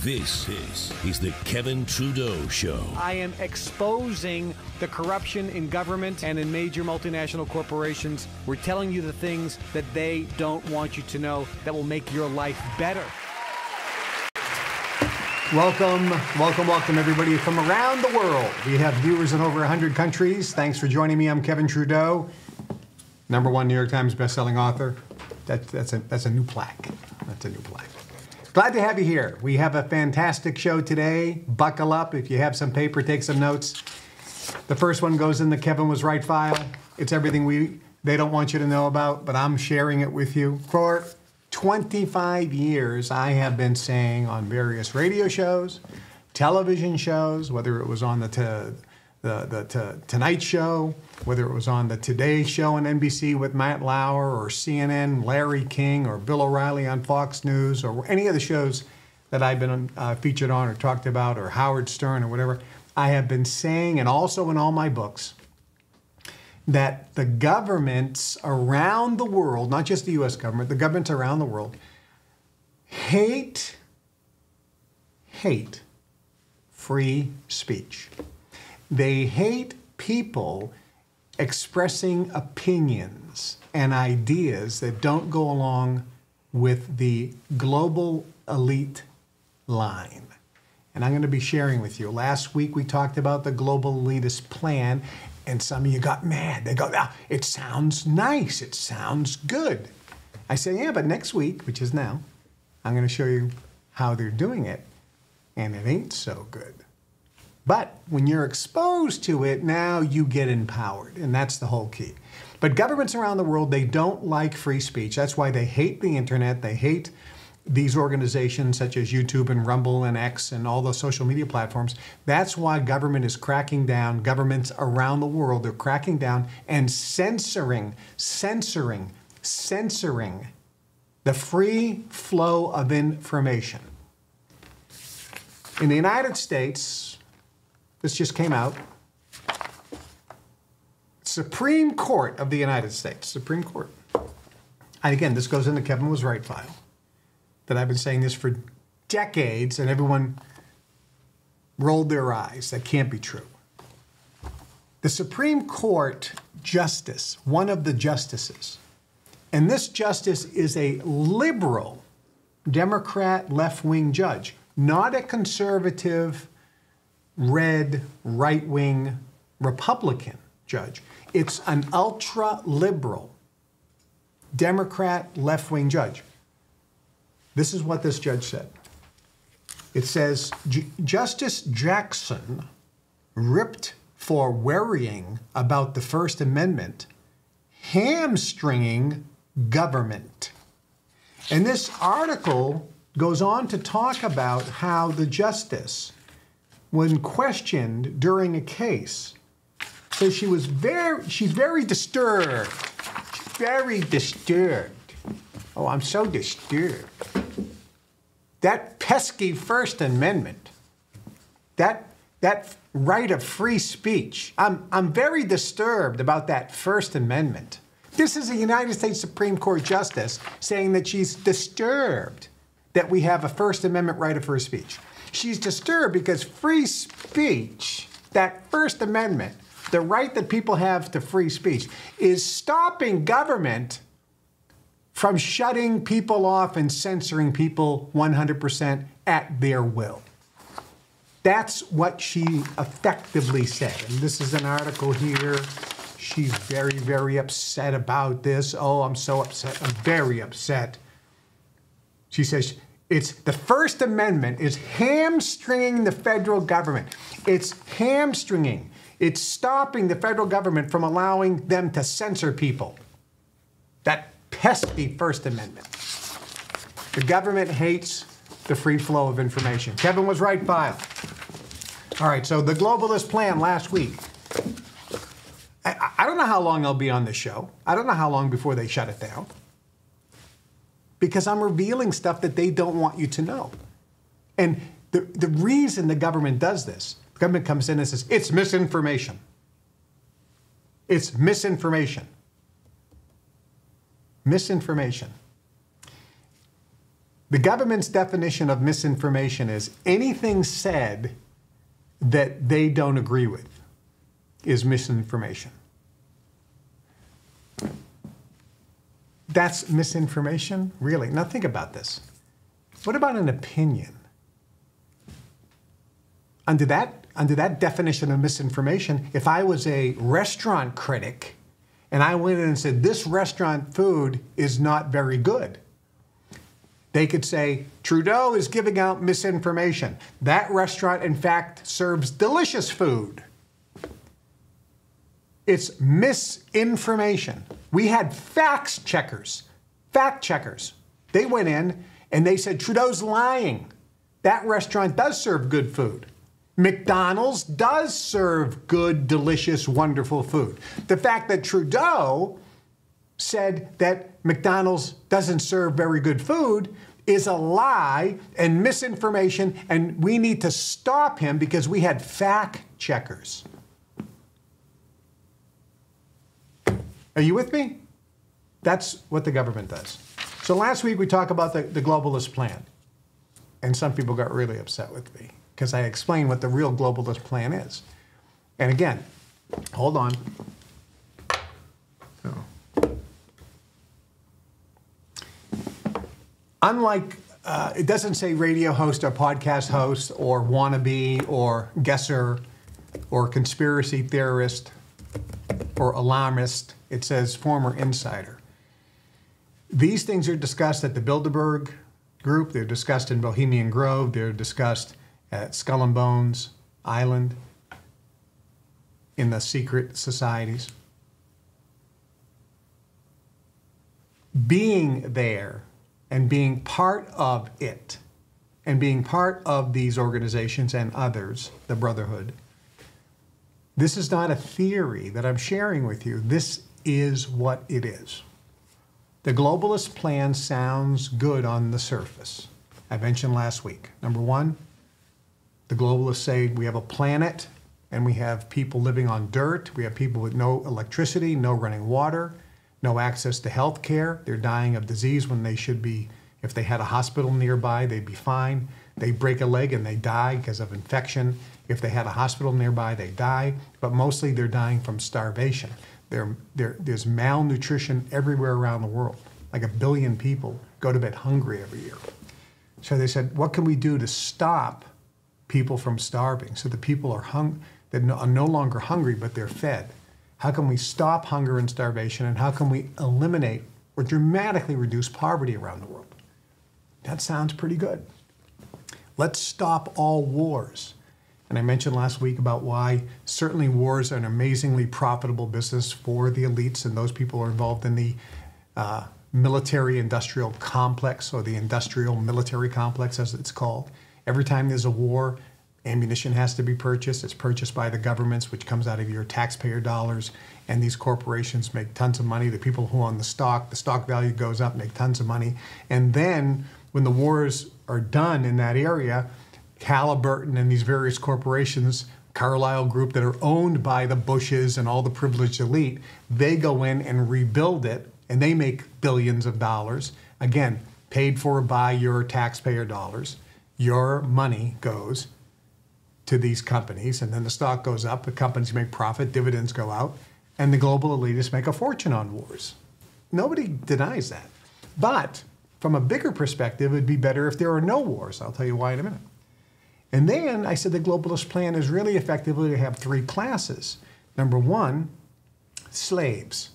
This is the Kevin Trudeau Show. I am exposing the corruption in government and in major multinational corporations. We're telling you the things that they don't want you to know that will make your life better. Welcome, everybody from around the world. We have viewers in over 100 countries. Thanks for joining me. I'm Kevin Trudeau, #1 New York Times bestselling author. That's a new plaque. That's a new plaque. Glad to have you here. We have a fantastic show today. Buckle up. If you have some paper, take some notes. The first one goes in the Kevin Was Right file. It's everything they don't want you to know about, but I'm sharing it with you. For 25 years, I have been saying on various radio shows, television shows, whether it was on the Tonight Show, whether it was on the Today Show on NBC with Matt Lauer, or CNN, Larry King, or Bill O'Reilly on Fox News, or any of the shows that I've been featured on or talked about, or Howard Stern or whatever, I have been saying, and also in all my books, that the governments around the world, not just the U.S. government, the governments around the world, hate free speech. They hate people expressing opinions and ideas that don't go along with the global elite line. And I'm going to be sharing with you. Last week we talked about the global elitist plan, and some of you got mad. They go, "Ah, it sounds nice. It sounds good." I say, yeah, but next week, which is now, I'm going to show you how they're doing it, and it ain't so good. But when you're exposed to it, now you get empowered, and that's the whole key. But governments around the world, they don't like free speech. That's why they hate the internet. They hate these organizations such as YouTube and Rumble and X and all the social media platforms. That's why government is cracking down. Governments around the world are cracking down and censoring the free flow of information. In the United States, this just came out, Supreme Court of the United States, Supreme Court. And again, this goes in the Kevin Was Right file, that I've been saying this for decades, and everyone rolled their eyes. That can't be true. The Supreme Court justice, one of the justices, and this justice is a liberal, Democrat, left-wing judge, not a conservative, red, right-wing Republican judge. It's an ultra-liberal, Democrat, left-wing judge. This is what this judge said. It says, Justice Jackson ripped for worrying about the First Amendment, hamstringing government. And this article goes on to talk about how the justice, when questioned during a case, says she's very disturbed. She's very disturbed. Oh, I'm so disturbed. That pesky First Amendment, that right of free speech, I'm very disturbed about that First Amendment. This is a United States Supreme Court justice saying that she's disturbed that we have a First Amendment right of free speech. She's disturbed because free speech, that First Amendment, the right that people have to free speech, is stopping government from shutting people off and censoring people 100% at their will. That's what she effectively said. And this is an article here. She's very, very upset about this. Oh, I'm so upset. I'm very upset. She says, the First Amendment is hamstringing the federal government. It's hamstringing. It's stopping the federal government from allowing them to censor people. That pesky First Amendment. The government hates the free flow of information. Kevin Was Right file. All right, so the globalist plan last week. I don't know how long I'll be on this show. I don't know how long before they shut it down. Because I'm revealing stuff that they don't want you to know. And the reason the government does this, the government comes in and says, it's misinformation. It's misinformation. Misinformation. The government's definition of misinformation is anything said that they don't agree with is misinformation. That's misinformation? Really? Now think about this. What about an opinion? Under that definition of misinformation, if I was a restaurant critic and I went in and said, this restaurant food is not very good, they could say, Trudeau is giving out misinformation. That restaurant, in fact, serves delicious food. It's misinformation. We had fact checkers. They went in and they said, Trudeau's lying. That restaurant does serve good food. McDonald's does serve good, delicious, wonderful food. The fact that Trudeau said that McDonald's doesn't serve very good food is a lie and misinformation, and we need to stop him because we had fact checkers. Are you with me? That's what the government does. So last week we talked about the globalist plan, and some people got really upset with me because I explained what the real globalist plan is. And again, hold on. Unlike, it doesn't say radio host or podcast host or wannabe or guesser or conspiracy theorist or alarmist. It says former insider. These things are discussed at the Bilderberg group. They're discussed in Bohemian Grove. They're discussed at Skull and Bones Island in the secret societies. Being there and being part of it and being part of these organizations and others, the Brotherhood, this is not a theory that I'm sharing with you. This is what it is. The globalist plan sounds good on the surface. I mentioned last week. Number one, the globalists say we have a planet and we have people living on dirt. We have people with no electricity, no running water, no access to health care. They're dying of disease when they should be, if they had a hospital nearby, they'd be fine. They break a leg and they die because of infection. If they had a hospital nearby, they die. But mostly they're dying from starvation. There's malnutrition everywhere around the world. Like 1 billion people go to bed hungry every year. So they said, what can we do to stop people from starving so that people are no longer hungry, but they're fed? How can we stop hunger and starvation, and how can we eliminate or dramatically reduce poverty around the world? That sounds pretty good. Let's stop all wars. And I mentioned last week about why certainly wars are an amazingly profitable business for the elites and those people who are involved in the military-industrial complex, or the industrial-military complex as it's called. Every time there's a war, ammunition has to be purchased. It's purchased by the governments, which comes out of your taxpayer dollars, and these corporations make tons of money. The people who own the stock value goes up, make tons of money. And then when the wars are done in that area, Halliburton and these various corporations, Carlyle Group, that are owned by the Bushes and all the privileged elite, they go in and rebuild it, and they make billions of dollars. Again, paid for by your taxpayer dollars. Your money goes to these companies, and then the stock goes up, the companies make profit, dividends go out, and the global elitists make a fortune on wars. Nobody denies that. But from a bigger perspective, it'd be better if there are no wars. I'll tell you why in a minute. And then I said the globalist plan is really effectively to have 3 classes. Number one, slaves.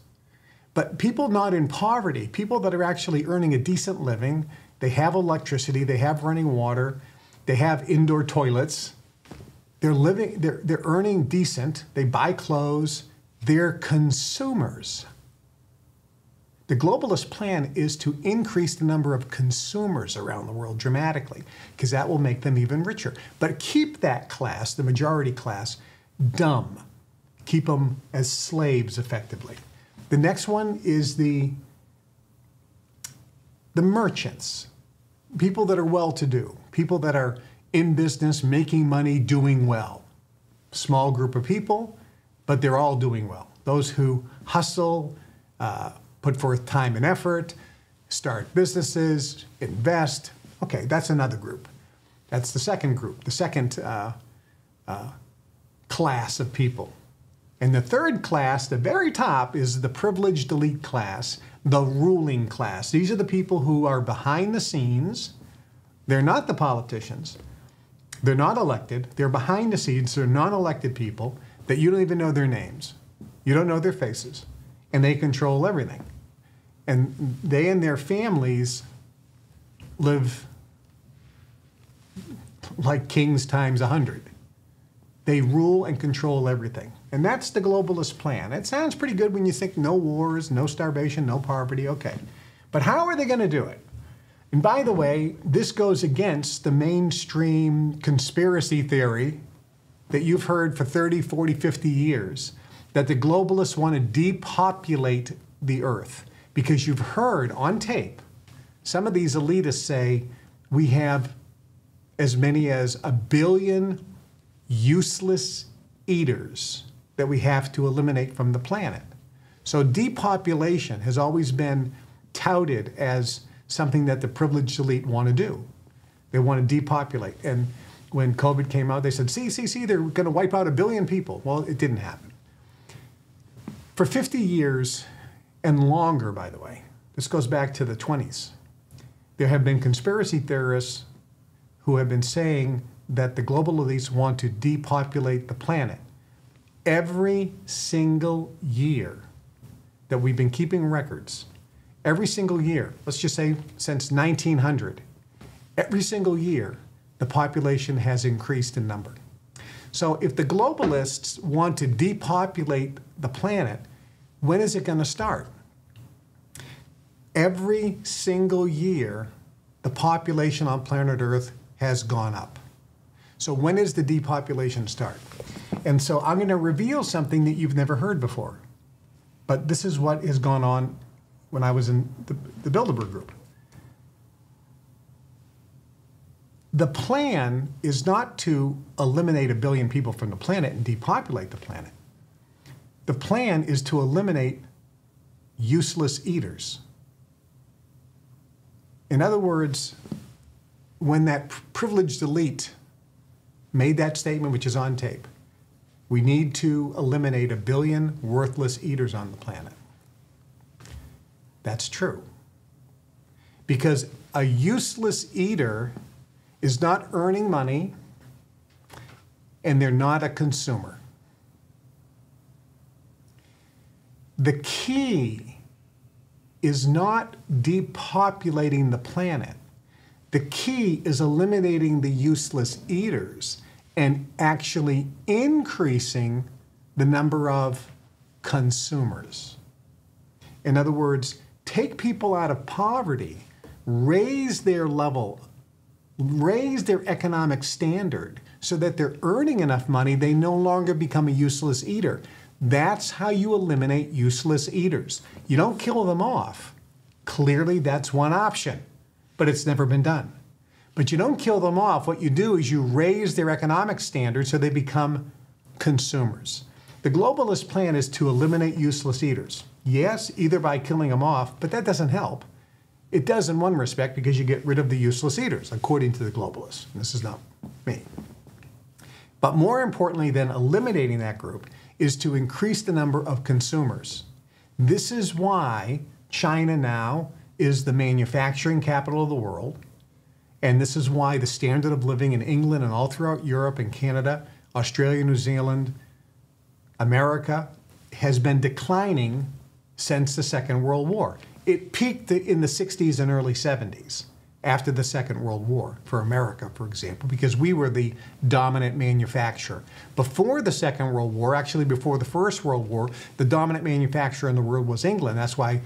But people not in poverty, people that are actually earning a decent living, they have electricity, they have running water, they have indoor toilets, they're earning decent, they buy clothes, they're consumers. The globalist plan is to increase the number of consumers around the world dramatically, because that will make them even richer. But keep that class, the majority class, dumb. Keep them as slaves effectively. The next one is the merchants, people that are well-to-do, people that are in business, making money, doing well. Small group of people, but they're all doing well. Those who hustle, put forth time and effort, start businesses, invest, Okay, that's another group. That's the second group, the second class of people. And the third class, the very top, is the privileged elite class, the ruling class. These are the people who are behind the scenes. They're not the politicians. They're not elected. They're behind the scenes. They're non-elected people that you don't even know their names. You don't know their faces. And they control everything. And they and their families live like kings times 100. They rule and control everything. And that's the globalist plan. It sounds pretty good when you think no wars, no starvation, no poverty, okay. But how are they going to do it? And by the way, this goes against the mainstream conspiracy theory that you've heard for 30, 40, 50 years, that the globalists want to depopulate the earth. Because you've heard on tape, some of these elitists say, we have as many as 1 billion useless eaters that we have to eliminate from the planet. So depopulation has always been touted as something that the privileged elite want to do. They want to depopulate. And when COVID came out, they said, see, they're going to wipe out 1 billion people. Well, it didn't happen. For 50 years and longer, by the way, this goes back to the 20s, there have been conspiracy theorists who have been saying that the global elites want to depopulate the planet. Every single year that we've been keeping records, every single year, let's just say since 1900, every single year, the population has increased in number. So if the globalists want to depopulate the planet, when is it going to start? Every single year, the population on planet Earth has gone up. So when does the depopulation start? And so I'm going to reveal something that you've never heard before. But this is what has gone on when I was in the Bilderberg group. The plan is not to eliminate 1 billion people from the planet and depopulate the planet. The plan is to eliminate useless eaters. In other words, when that privileged elite made that statement, which is on tape, we need to eliminate 1 billion worthless eaters on the planet. That's true. Because a useless eater is not earning money and they're not a consumer. The key is not depopulating the planet. The key is eliminating the useless eaters and actually increasing the number of consumers. In other words, take people out of poverty, raise their level, raise their economic standard so that they're earning enough money, they no longer become a useless eater. That's how you eliminate useless eaters. You don't kill them off. Clearly, that's one option, but it's never been done. But you don't kill them off. What you do is you raise their economic standard so they become consumers. The globalist plan is to eliminate useless eaters. Yes, either by killing them off, but that doesn't help. It does in one respect because you get rid of the useless eaters, according to the globalists. This is not me. But more importantly than eliminating that group is to increase the number of consumers. This is why China now is the manufacturing capital of the world. And this is why the standard of living in England and all throughout Europe and Canada, Australia, New Zealand, America has been declining since the Second World War. It peaked in the 60s and early 70s after the Second World War for America, for example, because we were the dominant manufacturer. Before the Second World War, actually before the First World War, the dominant manufacturer in the world was England. That's why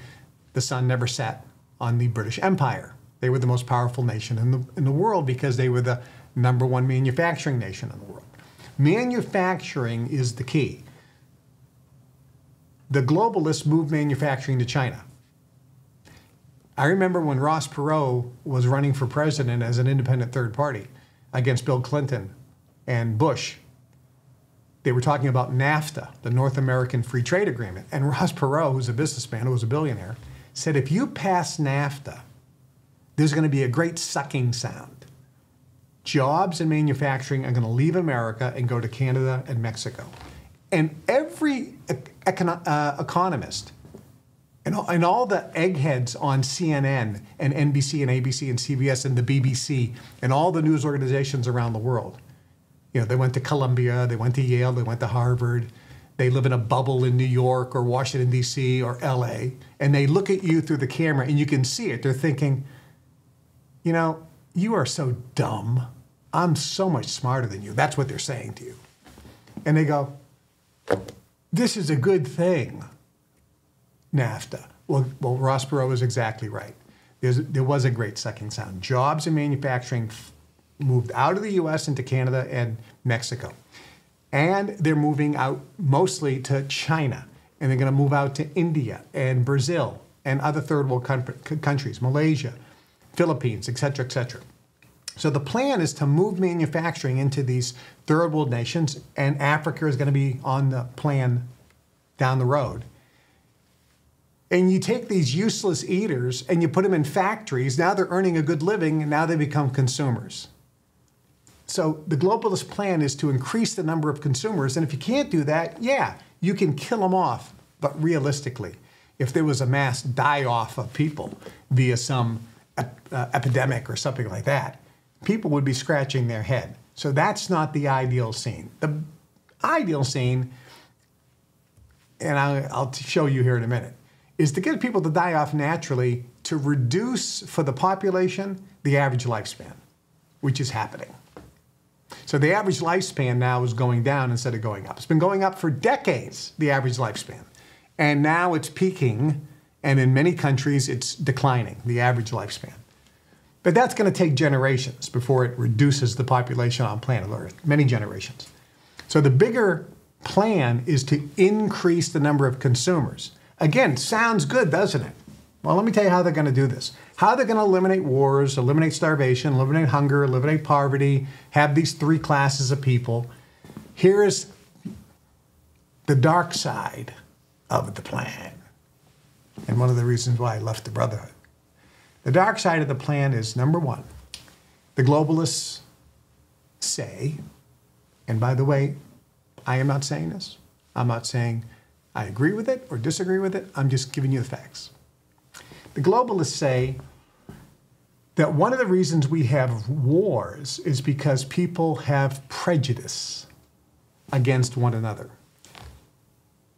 the sun never set on the British Empire. They were the most powerful nation in the world because they were the #1 manufacturing nation in the world. Manufacturing is the key. The globalists moved manufacturing to China. I remember when Ross Perot was running for president as an independent third party against Bill Clinton and Bush. They were talking about NAFTA, the North American Free Trade Agreement. And Ross Perot, who's a businessman, who was a billionaire, said, if you pass NAFTA, there's going to be a great sucking sound. Jobs and manufacturing are going to leave America and go to Canada and Mexico. And every economist and all the eggheads on CNN and NBC and ABC and CBS and the BBC and all the news organizations around the world, you know, they went to Columbia, they went to Yale, they went to Harvard, they live in a bubble in New York or Washington, D.C. or L.A., and they look at you through the camera and you can see it. They're thinking, you know, you are so dumb. I'm so much smarter than you. That's what they're saying to you. And they go, this is a good thing, NAFTA. Well, Ross Perot was exactly right. There was a great sucking sound. Jobs and manufacturing moved out of the U.S. into Canada and Mexico. And they're moving out mostly to China. And they're going to move out to India and Brazil and other third world countries, Malaysia, Philippines, et cetera, et cetera. So the plan is to move manufacturing into these third world nations, and Africa is going to be on the plan down the road. And you take these useless eaters and you put them in factories. Now they're earning a good living, and now they become consumers. So the globalist plan is to increase the number of consumers. And if you can't do that, yeah, you can kill them off. But realistically, if there was a mass die-off of people via some epidemic or something like that, people would be scratching their head. So that's not the ideal scene. The ideal scene, and I'll show you here in a minute, is to get people to die off naturally to reduce for the population the average lifespan, which is happening. So the average lifespan now is going down instead of going up. It's been going up for decades, the average lifespan. And now it's peaking, and in many countries it's declining, the average lifespan. But that's going to take generations before it reduces the population on planet Earth, many generations. So the bigger plan is to increase the number of consumers. Again, sounds good, doesn't it? Well, let me tell you how they're going to do this. How they're going to eliminate wars, eliminate starvation, eliminate hunger, eliminate poverty, have these three classes of people. Here's the dark side of the plan, and one of the reasons why I left the Brotherhood. The dark side of the plan is, number one, the globalists say, and by the way, I am not saying this. I'm not saying I agree with it or disagree with it. I'm just giving you the facts. The globalists say that one of the reasons we have wars is because people have prejudice against one another.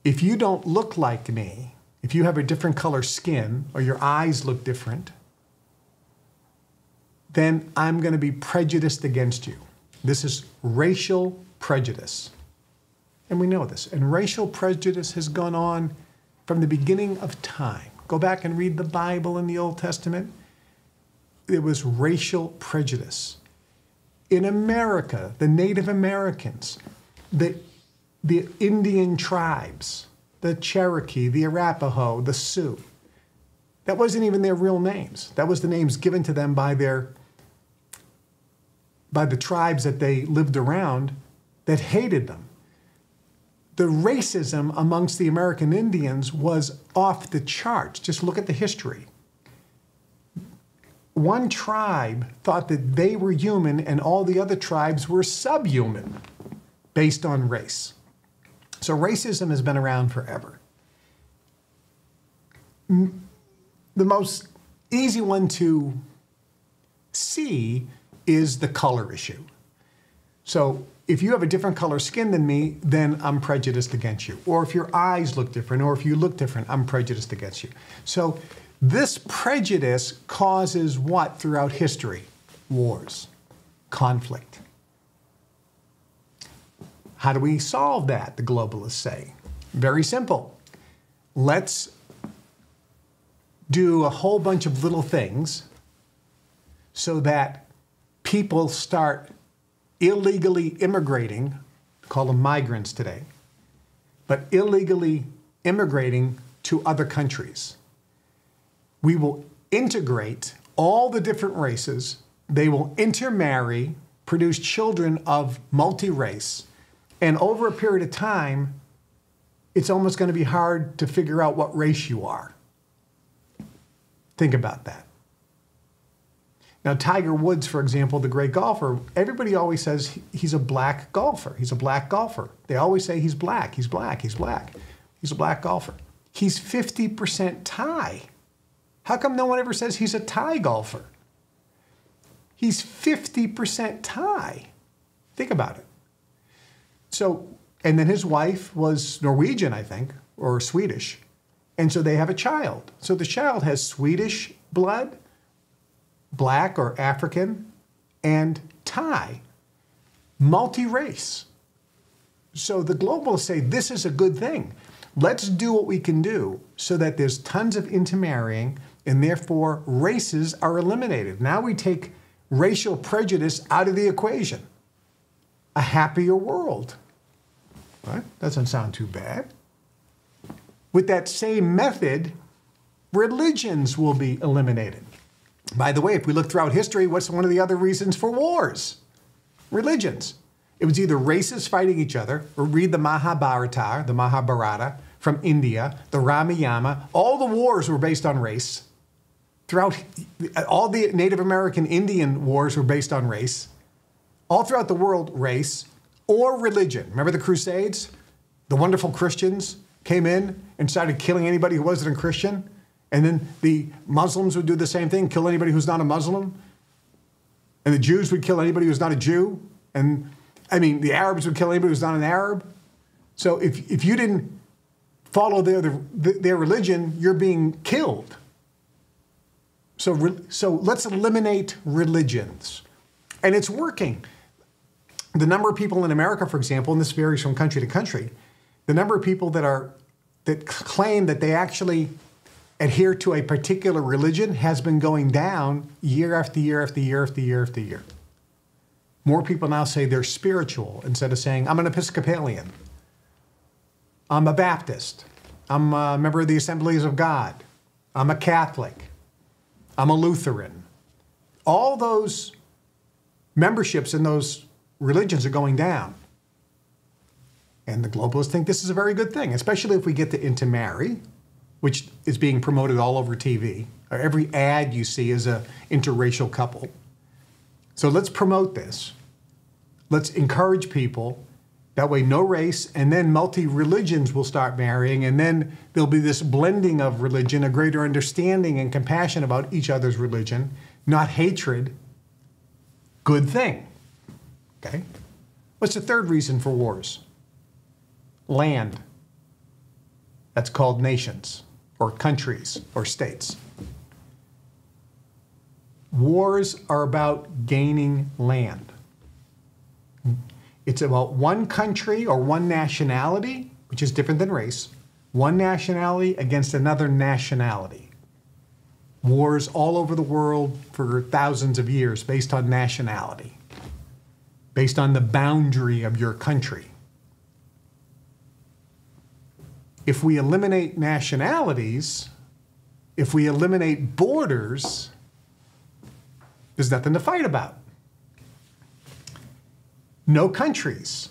If you don't look like me, if you have a different color skin or your eyes look different, then I'm going to be prejudiced against you. This is racial prejudice. And we know this. And racial prejudice has gone on from the beginning of time. Go back and read the Bible in the Old Testament. There was racial prejudice. In America, the Native Americans, the Indian tribes, the Cherokee, the Arapaho, the Sioux, that wasn't even their real names. That was the names given to them by the tribes that they lived around that hated them. The racism amongst the American Indians was off the charts. Just look at the history. One tribe thought that they were human and all the other tribes were subhuman based on race. So racism has been around forever. The most easy one to see is the color issue. So if you have a different color skin than me, then I'm prejudiced against you. Or if your eyes look different, or if you look different, I'm prejudiced against you. So this prejudice causes what throughout history? Wars, conflict. How do we solve that, the globalists say? Very simple. Let's do a whole bunch of little things so that people start illegally immigrating, call them migrants today, but illegally immigrating to other countries. We will integrate all the different races. They will intermarry, produce children of multi-race, and over a period of time, it's almost going to be hard to figure out what race you are. Think about that. Now, Tiger Woods, for example, the great golfer, everybody always says he's a black golfer. He's a black golfer. They always say he's black, he's black, he's black. He's a black golfer. He's 50% Thai. How come no one ever says he's a Thai golfer? He's 50% Thai. Think about it. So, and then his wife was Norwegian, I think, or Swedish. And so they have a child. So the child has Swedish blood, black or African, and Thai. Multi-race. So the globalists say this is a good thing. Let's do what we can do so that there's tons of intermarrying and therefore races are eliminated. Now we take racial prejudice out of the equation. A happier world. Right? Doesn't sound too bad. With that same method, religions will be eliminated. By the way, if we look throughout history, what's one of the other reasons for wars? Religions. It was either races fighting each other, or read the Mahabharata from India, the Ramayana. All the wars were based on race. Throughout, all the Native American Indian wars were based on race. All throughout the world, race or religion. Remember the Crusades? The wonderful Christians came in and started killing anybody who wasn't a Christian. And then the Muslims would do the same thing, kill anybody who's not a Muslim. And the Jews would kill anybody who's not a Jew. And I mean, the Arabs would kill anybody who's not an Arab. So if you didn't follow their religion, you're being killed. So let's eliminate religions. And it's working. The number of people in America, for example, and this varies from country to country, the number of people that claim that they actually adhere to a particular religion has been going down year after year after year after year after year. More people now say they're spiritual instead of saying, I'm an Episcopalian. I'm a Baptist. I'm a member of the Assemblies of God. I'm a Catholic. I'm a Lutheran. All those memberships in those religions are going down. And the globalists think this is a very good thing, especially if we get to intermarry, which is being promoted all over TV. Every ad you see is an interracial couple. So let's promote this. Let's encourage people. That way, no race, and then multi-religions will start marrying, and then there'll be this blending of religion, a greater understanding and compassion about each other's religion, not hatred. Good thing. Okay? What's the third reason for wars? Land. That's called nations, or countries, or states. Wars are about gaining land. It's about one country or one nationality, which is different than race, one nationality against another nationality. Wars all over the world for thousands of years based on nationality, based on the boundary of your country. If we eliminate nationalities, if we eliminate borders, there's nothing to fight about. No countries.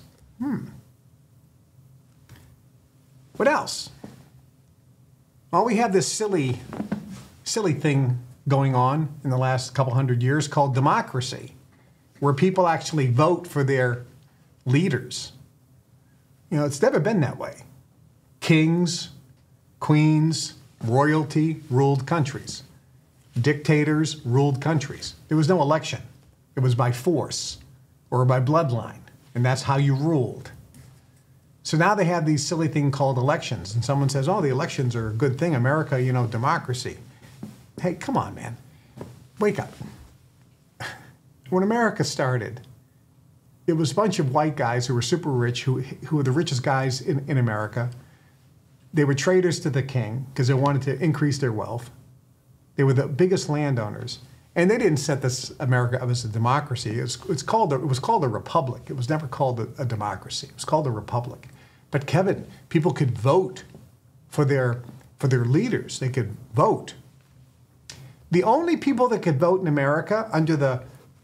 What else? Well, we have this silly thing going on in the last couple hundred years called democracy, where people actually vote for their leaders. You know, it's never been that way. Kings, queens, royalty ruled countries. Dictators ruled countries. There was no election. It was by force or by bloodline, and that's how you ruled. So now they have these silly thing called elections, and someone says, oh, the elections are a good thing, America, you know, democracy. Hey, come on, man. Wake up. When America started, it was a bunch of white guys who were super rich, who were the richest guys in America. They were traitors to the king because they wanted to increase their wealth. They were the biggest landowners. And they didn't set this America up as a democracy. It was called a republic. It was never called a democracy. It was called a republic. But Kevin, people could vote for their leaders. They could vote. The only people that could vote in America under the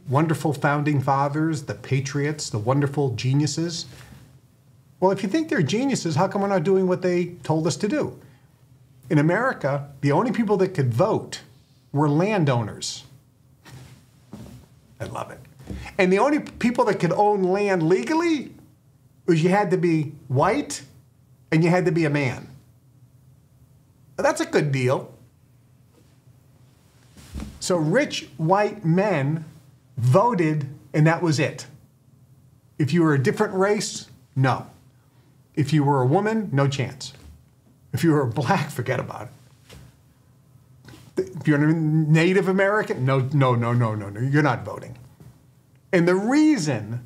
wonderful founding fathers, the patriots, the wonderful geniuses. Well, if you think they're geniuses, how come we're not doing what they told us to do? In America, the only people that could vote were landowners. I love it. And the only people that could own land legally was you had to be white and you had to be a man. That's a good deal. So rich white men voted, and that was it. If you were a different race, no. If you were a woman, no chance. If you were black, forget about it. If you're a Native American, no, you're not voting. And the reason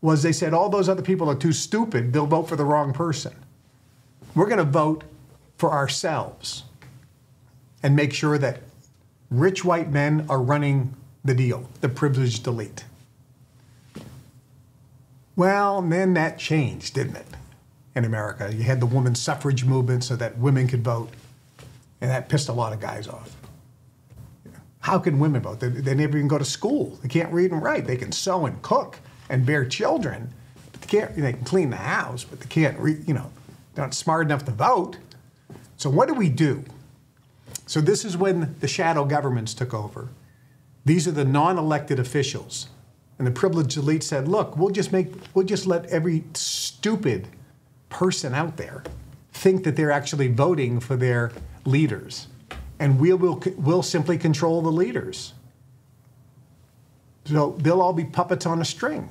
was they said all those other people are too stupid, they'll vote for the wrong person. We're going to vote for ourselves and make sure that rich white men are running the deal, the privileged elite. Well, then that changed, didn't it, in America? You had the women's suffrage movement so that women could vote, and that pissed a lot of guys off. How can women vote? They never even go to school. They can't read and write. They can sew and cook and bear children, but they can clean the house, but they can't read, they're not smart enough to vote. So what do? So this is when the shadow governments took over. These are the non-elected officials. And the privileged elite said, look, we'll just let every stupid person out there think that they're actually voting for their leaders. And we'll simply control the leaders. So they'll all be puppets on a string.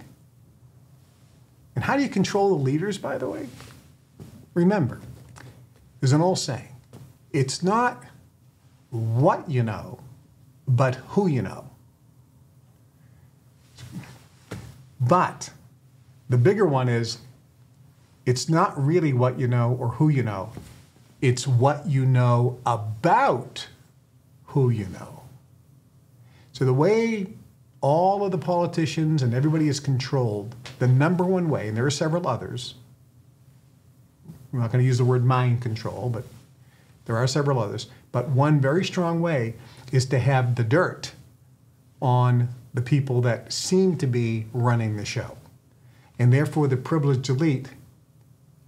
And how do you control the leaders, by the way? Remember, there's an old saying, it's not what you know, but who you know. But the bigger one is, it's not really what you know or who you know. It's what you know about who you know. So the way all of the politicians and everybody is controlled, the number one way, and there are several others, I'm not going to use the word mind control, but there are several others, but one very strong way is to have the dirt on the people that seem to be running the show. And therefore the privileged elite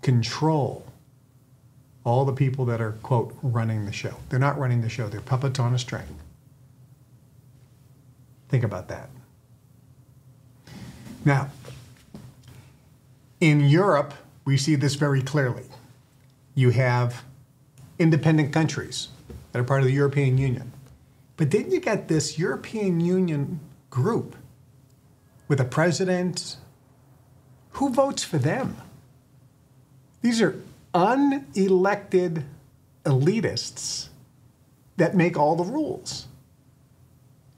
control all the people that are, quote, running the show. They're not running the show, they're puppets on a string. Think about that. Now, in Europe, we see this very clearly. You have independent countries that are part of the European Union. But then you got this European Union group with a president. Who votes for them? These are unelected elitists that make all the rules.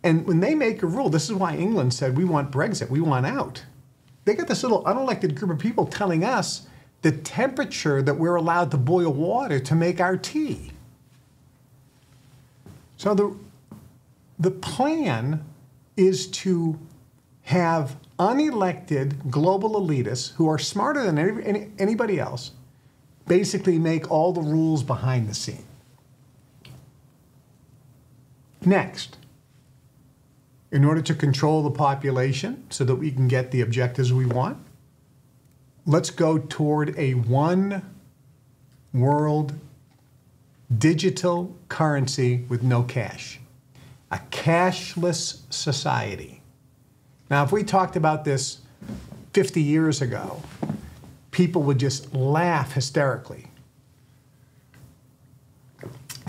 And when they make a rule, this is why England said, we want Brexit, we want out. They got this little unelected group of people telling us the temperature that we're allowed to boil water to make our tea. So the plan is to have unelected global elitists who are smarter than anybody else basically make all the rules behind the scene. Next, in order to control the population so that we can get the objectives we want, let's go toward a one world digital currency with no cash. A cashless society. Now, if we talked about this 50 years ago, people would just laugh hysterically.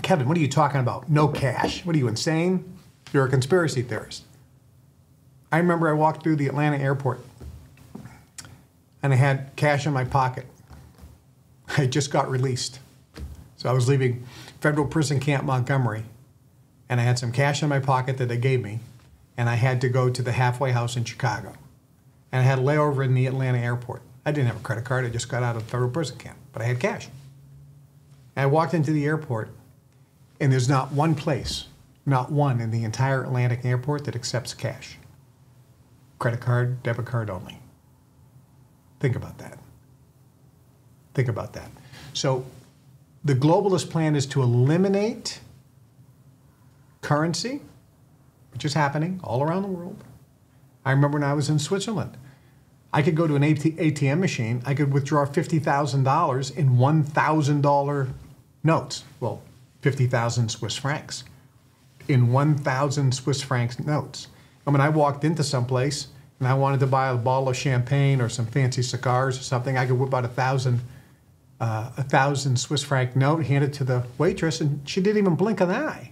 Kevin, what are you talking about? No cash? What are you, insane? You're a conspiracy theorist. I remember I walked through the Atlanta airport and I had cash in my pocket. I just got released. So I was leaving federal prison camp Montgomery, and I had some cash in my pocket that they gave me, and I had to go to the halfway house in Chicago. And I had a layover in the Atlanta airport. I didn't have a credit card, I just got out of federal prison camp, but I had cash. And I walked into the airport, and there's not one place, not one in the entire Atlantic airport that accepts cash. Credit card, debit card only. Think about that. Think about that. So the globalist plan is to eliminate currency, which is happening all around the world. I remember when I was in Switzerland, I could go to an ATM machine, I could withdraw $50,000 in $1,000 notes. Well, 50,000 Swiss francs in 1,000 Swiss francs notes. I mean, I walked into someplace and I wanted to buy a bottle of champagne or some fancy cigars or something. I could whip out a thousand Swiss franc note, hand it to the waitress, and she didn't even blink an eye.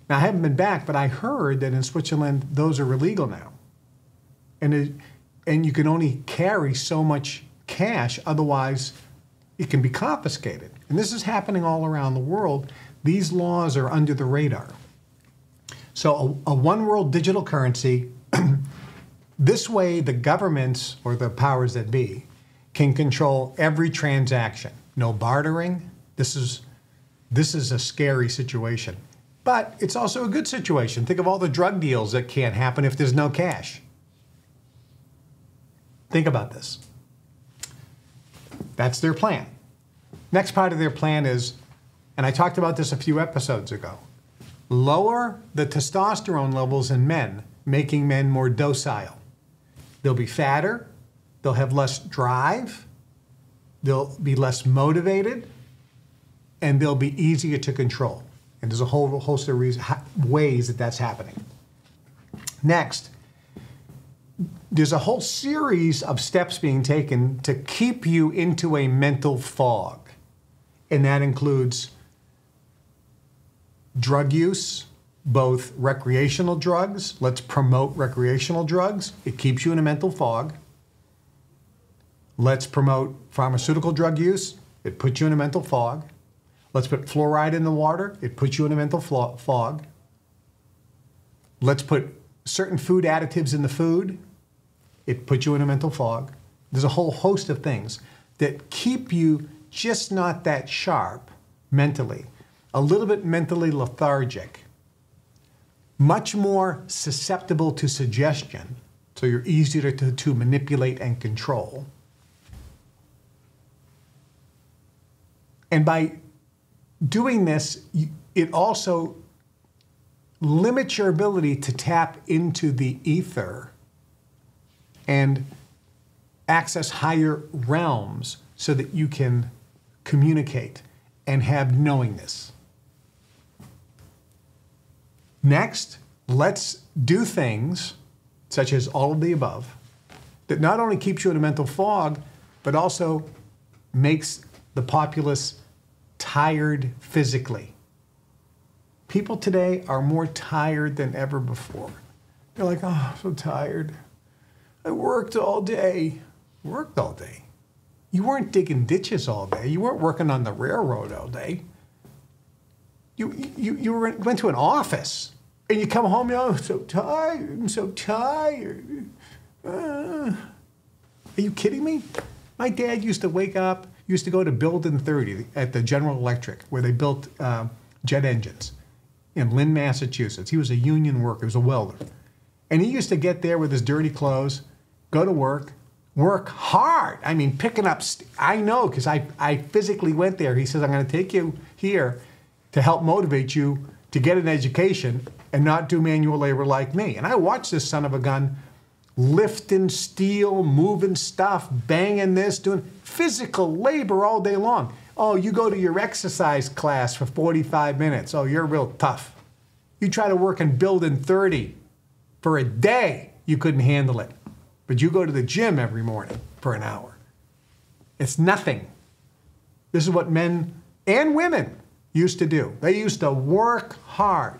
Now, I haven't been back, but I heard that in Switzerland, those are illegal now. And you can only carry so much cash, otherwise it can be confiscated. And this is happening all around the world. These laws are under the radar. So a one world digital currency, this way the governments or the powers that be can control every transaction. No bartering. This is a scary situation. But it's also a good situation. Think of all the drug deals that can't happen if there's no cash. Think about this. That's their plan. Next part of their plan is, and I talked about this a few episodes ago, lower the testosterone levels in men, making men more docile. They'll be fatter, they'll have less drive, they'll be less motivated, and they'll be easier to control. And there's a whole host of ways that that's happening. Next, there's a whole series of steps being taken to keep you into a mental fog. And that includes drug use, both recreational drugs. Let's promote recreational drugs. It keeps you in a mental fog. Let's promote pharmaceutical drug use. It puts you in a mental fog. Let's put fluoride in the water. It puts you in a mental fog. Let's put certain food additives in the food. It puts you in a mental fog. There's a whole host of things that keep you just not that sharp mentally, a little bit mentally lethargic, much more susceptible to suggestion, so you're easier to manipulate and control. And by doing this, it also limits your ability to tap into the ether and access higher realms so that you can communicate and have knowingness. Next, let's do things, such as all of the above, that not only keeps you in a mental fog, but also makes the populace tired physically. People today are more tired than ever before. They're like, oh, I'm so tired. I worked all day. Worked all day? You weren't digging ditches all day. You weren't working on the railroad all day. You went to an office, and you come home, I'm so tired, I'm so tired. Are you kidding me? My dad used to wake up, used to go to Building 30 at the General Electric, where they built jet engines in Lynn, Massachusetts. He was a union worker, he was a welder. And he used to get there with his dirty clothes, go to work hard. I mean, picking up, I know, because I physically went there. He says, I'm going to take you here to help motivate you to get an education and not do manual labor like me. And I watched this son of a gun lifting steel, moving stuff, banging this, doing physical labor all day long. Oh, you go to your exercise class for 45 minutes. Oh, you're real tough. You try to work in Building 30 for a day, you couldn't handle it. But you go to the gym every morning for an hour. It's nothing. This is what men and women used to do. They used to work hard,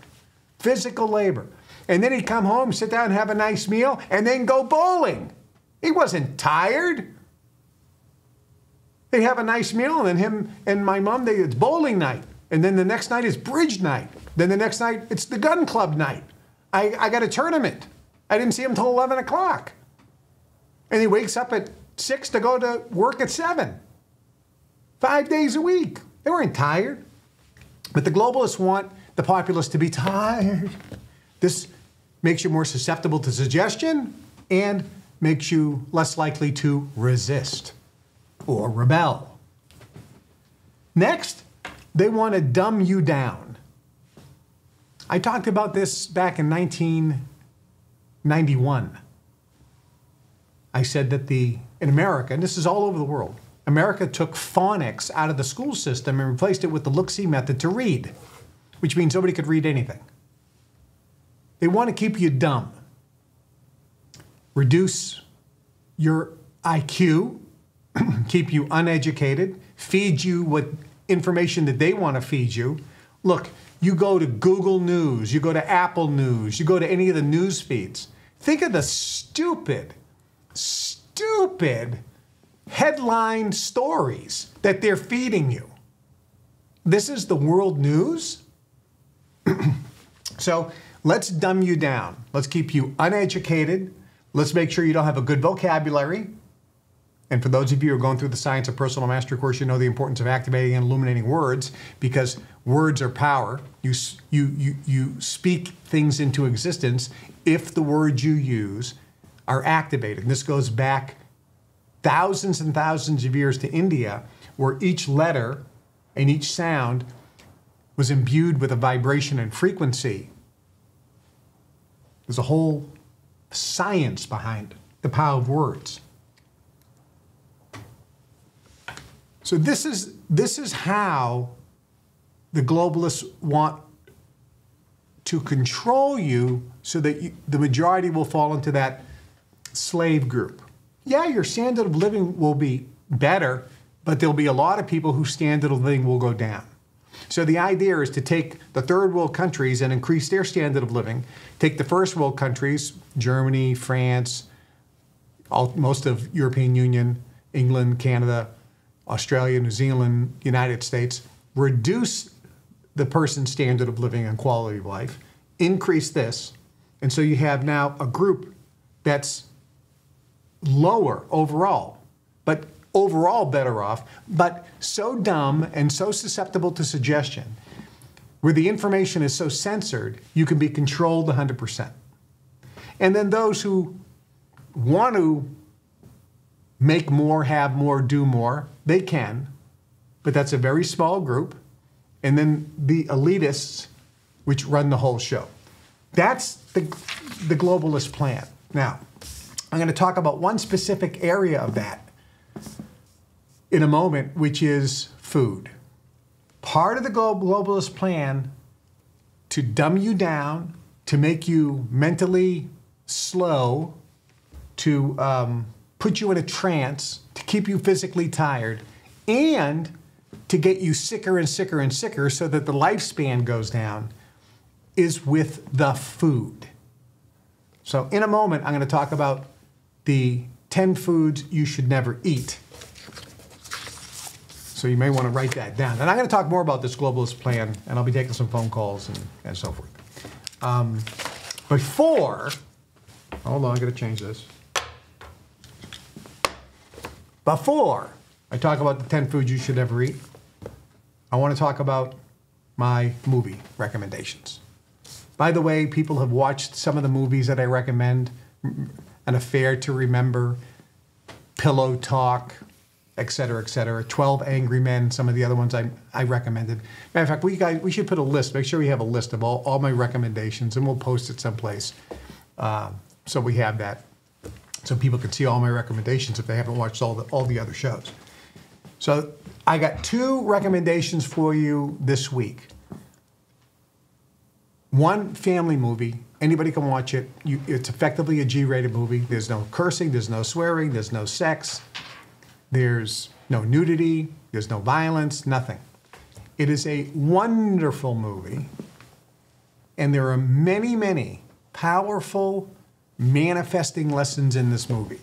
physical labor. And then he'd come home, sit down, have a nice meal, and then go bowling. He wasn't tired. They'd have a nice meal, and then him and my mom, it's bowling night. And then the next night is bridge night. Then the next night, it's the gun club night. I got a tournament. I didn't see him till 11 o'clock. And he wakes up at 6 to go to work at 7. 5 days a week. They weren't tired. But the globalists want the populace to be tired. This makes you more susceptible to suggestion and makes you less likely to resist or rebel. Next, they want to dumb you down. I talked about this back in 1991. I said that in America, and this is all over the world, America took phonics out of the school system and replaced it with the look-see method to read, which means nobody could read anything. They want to keep you dumb. reduce your IQ, keep you uneducated, feed you what information that they want to feed you. Look, you go to Google News, you go to Apple News, you go to any of the news feeds. Think of the stupid headline stories that they're feeding you. This is the world news? So let's dumb you down. Let's keep you uneducated. Let's make sure you don't have a good vocabulary. And for those of you who are going through the Science of Personal Mastery course, you know the importance of activating and illuminating words, because words are power. You speak things into existence if the words you use are activated. And this goes back thousands and thousands of years to India, where each letter and each sound was imbued with a vibration and frequency. There's a whole science behind the power of words. So this is how the globalists want to control you, so that the majority will fall into that slave group. Yeah, your standard of living will be better, but there'll be a lot of people whose standard of living will go down. So the idea is to take the third world countries and increase their standard of living, take the first world countries, Germany, France, most of European Union, England, Canada, Australia, New Zealand, United States, reduce the person's standard of living and quality of life, increase this, and so you have now a group that's lower overall, but overall better off, but so dumb and so susceptible to suggestion, where the information is so censored, you can be controlled 100%. And then those who want to make more, have more, do more, they can, but that's a very small group. And then the elitists, which run the whole show. That's the globalist plan. Now, I'm going to talk about one specific area of that in a moment, which is food. Part of the globalist plan to dumb you down, to make you mentally slow, to put you in a trance, to keep you physically tired, and to get you sicker and sicker and sicker so that the lifespan goes down, is with the food. So in a moment, I'm going to talk about the 10 foods you should never eat. So you may want to write that down. And I'm going to talk more about this globalist plan, and I'll be taking some phone calls and so forth. Hold on, I'm going to change this. Before I talk about the 10 foods you should never eat, I want to talk about my movie recommendations. By the way, people have watched some of the movies that I recommend: An Affair to Remember, Pillow Talk, etc., 12 Angry Men, some of the other ones I recommended. Matter of fact, we should put a list, make sure we have a list of all my recommendations, and we'll post it someplace so we have that, so people can see all my recommendations if they haven't watched all the other shows. So I got 2 recommendations for you this week. One family movie, anybody can watch it. It's effectively a G-rated movie. There's no cursing, there's no swearing, there's no sex, there's no nudity, there's no violence, nothing. It is a wonderful movie, and there are many, many powerful manifesting lessons in this movie.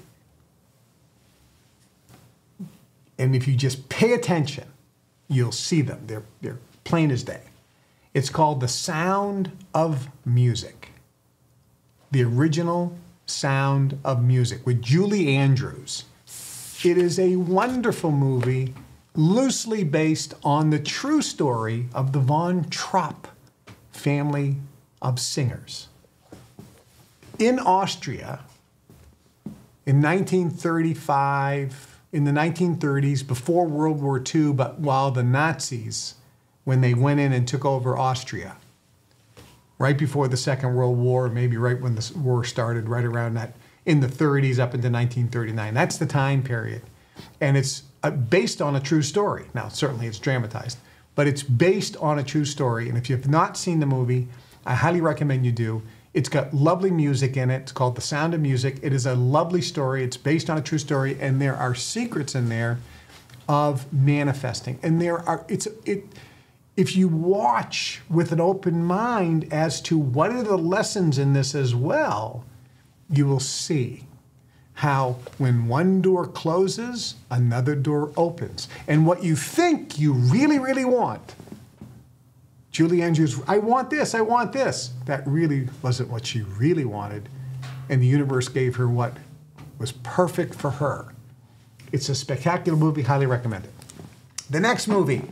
And if you just pay attention, you'll see them. They're plain as day. It's called The Sound of Music. The Original Sound of Music with Julie Andrews. It is a wonderful movie, loosely based on the true story of the Von Trapp family of singers. In Austria, in 1935, in the 1930s, before World War II, but while the Nazis, when they went in and took over Austria, right before the Second World War, maybe right when the war started, right around that, in the 30s up into 1939. That's the time period. And it's based on a true story. Now, certainly it's dramatized, but it's based on a true story. And if you have not seen the movie, I highly recommend you do. It's got lovely music in it. It's called The Sound of Music. It is a lovely story. It's based on a true story, and there are secrets in there of manifesting. And if you watch with an open mind as to what are the lessons in this as well, you will see how when one door closes, another door opens. And what you think you really, really want, Julie Andrews, I want this, I want this. That really wasn't what she really wanted. And the universe gave her what was perfect for her. It's a spectacular movie, highly recommend it. The next movie,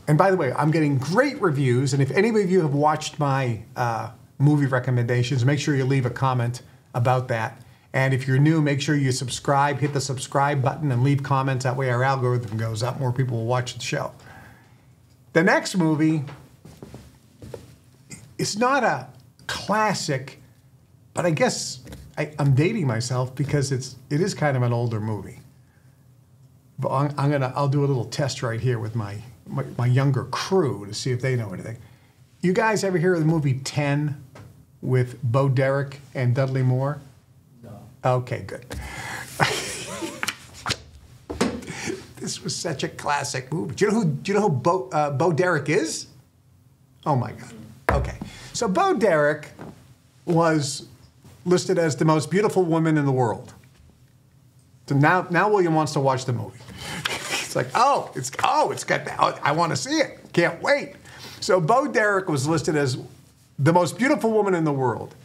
and by the way, I'm getting great reviews, and if any of you have watched my movie recommendations, make sure you leave a comment about that. And if you're new, make sure you subscribe, hit the subscribe button and leave comments. That way our algorithm goes up, more people will watch the show. The next movie, it's not a classic, but I guess I'm dating myself because it is kind of an older movie. But I'll do a little test right here with my younger crew to see if they know anything. You guys ever hear of the movie 10 with Bo Derek and Dudley Moore? No. Okay, good. This was such a classic movie. Do you know who Bo Derek is? Oh my God. Okay. So Bo Derek was listed as the most beautiful woman in the world. So now William wants to watch the movie. It's like, it's got that. I want to see it. Can't wait. So Bo Derek was listed as the most beautiful woman in the world.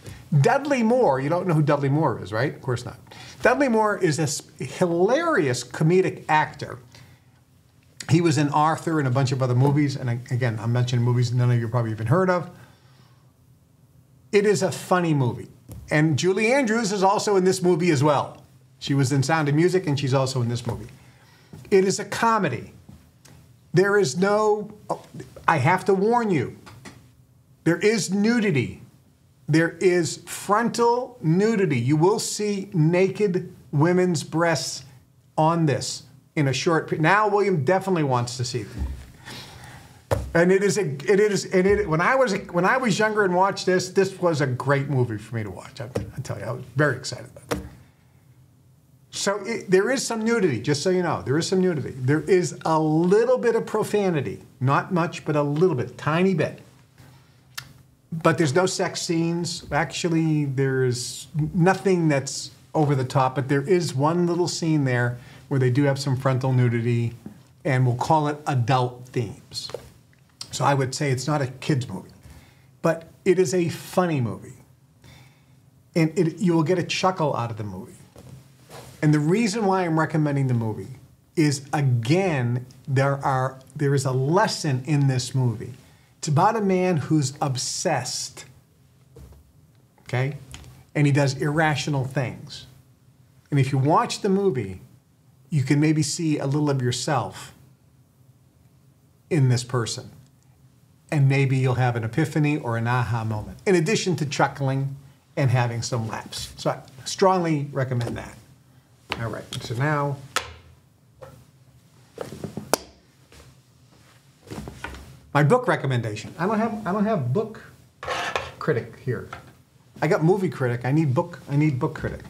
Dudley Moore, you don't know who Dudley Moore is, right? Of course not. Dudley Moore is a hilarious comedic actor. He was in Arthur and a bunch of other movies. And again, I'm mentioning movies none of you probably even heard of. It is a funny movie. And Julie Andrews is also in this movie as well. She was in Sound of Music, and she's also in this movie. It is a comedy. There is no, I have to warn you, there is nudity. There is frontal nudity. You will see naked women's breasts on this in a short period. Now William definitely wants to see them. And when I was younger and watched this was a great movie for me to watch. I tell you, I was very excited about it. So there is some nudity, just so you know. There is some nudity. There is a little bit of profanity. Not much, but a little bit, tiny bit. But there's no sex scenes. Actually, there's nothing that's over the top, but there is one little scene there where they do have some frontal nudity, and we'll call it adult themes. So I would say it's not a kid's movie, but it is a funny movie. And you will get a chuckle out of the movie. And the reason why I'm recommending the movie is, again, there is a lesson in this movie. It's about a man who's obsessed, okay? And he does irrational things. And if you watch the movie, you can maybe see a little of yourself in this person. And maybe you'll have an epiphany or an aha moment, in addition to chuckling and having some laughs. So I strongly recommend that. All right, so now, my book recommendation. I don't have book critic here. I got movie critic. I need book critic.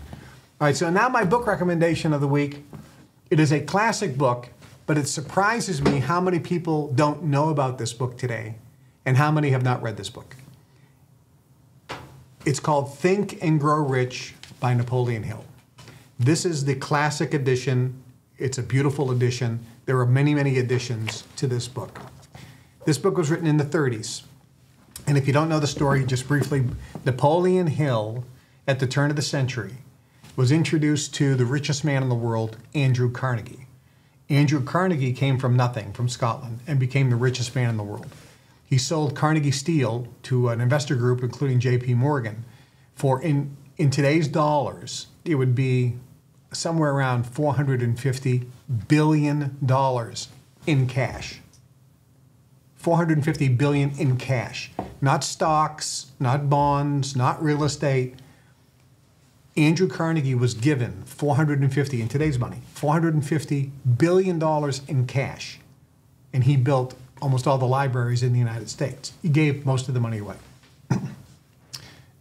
All right, so now my book recommendation of the week. It is a classic book, but it surprises me how many people don't know about this book today and how many have not read this book. It's called Think and Grow Rich by Napoleon Hill. This is the classic edition. It's a beautiful edition. There are many, many editions to this book. This book was written in the 30s. And if you don't know the story, just briefly, Napoleon Hill, at the turn of the century, was introduced to the richest man in the world, Andrew Carnegie. Andrew Carnegie came from nothing, from Scotland, and became the richest man in the world. He sold Carnegie Steel to an investor group, including J.P. Morgan, for, in today's dollars, it would be somewhere around $450 billion in cash. $450 billion in cash. Not stocks, not bonds, not real estate. Andrew Carnegie was given in today's money, $450 billion in cash. And he built almost all the libraries in the United States. He gave most of the money away.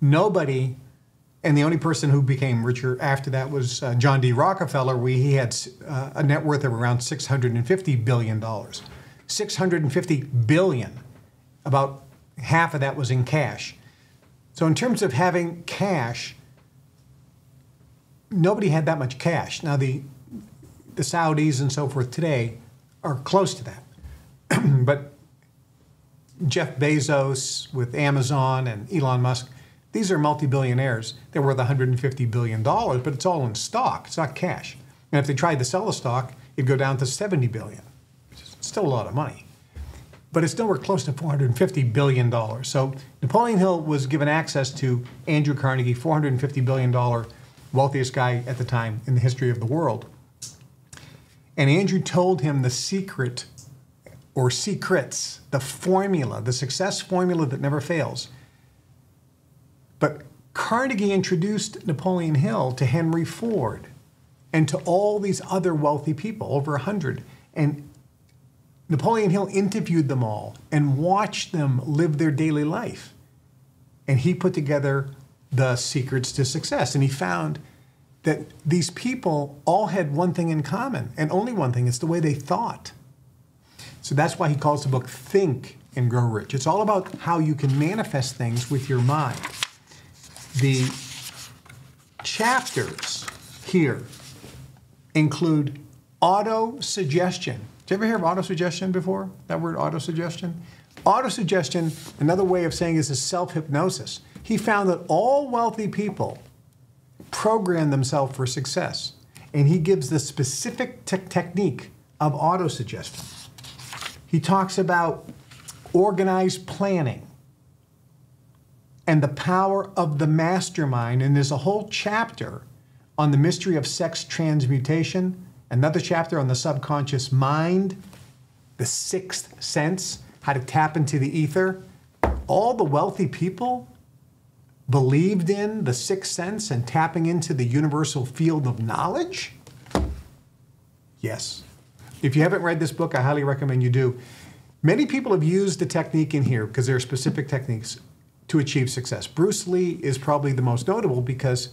nobody, and the only person who became richer after that was John D. Rockefeller, where he had a net worth of around $650 billion. $650 billion. About half of that was in cash. So in terms of having cash, nobody had that much cash. Now the Saudis and so forth today are close to that. But Jeff Bezos with Amazon and Elon Musk, these are multi-billionaires. They're worth $150 billion, but it's all in stock. It's not cash. And if they tried to sell the stock, it'd go down to $70 billion. It's still a lot of money. But it's nowhere close to $450 billion. So Napoleon Hill was given access to Andrew Carnegie, $450 billion, wealthiest guy at the time in the history of the world. And Andrew told him the secret, or secrets, the formula, the success formula that never fails. But Carnegie introduced Napoleon Hill to Henry Ford and to all these other wealthy people, over 100. And Napoleon Hill interviewed them all and watched them live their daily life. And he put together the secrets to success. And he found that these people all had one thing in common, and only one thing: it's the way they thought. So that's why he calls the book Think and Grow Rich. It's all about how you can manifest things with your mind. The chapters here include auto-suggestion. Did you ever hear of auto-suggestion before? That word, auto-suggestion? Auto-suggestion, another way of saying is self-hypnosis. He found that all wealthy people program themselves for success. And he gives the specific technique of auto-suggestion. He talks about organized planning and the power of the mastermind. And there's a whole chapter on the mystery of sex transmutation, another chapter on the subconscious mind, the sixth sense, how to tap into the ether. All the wealthy people believed in the sixth sense and tapping into the universal field of knowledge? Yes. If you haven't read this book, I highly recommend you do. Many people have used the technique in here because there are specific techniques to achieve success. Bruce Lee is probably the most notable because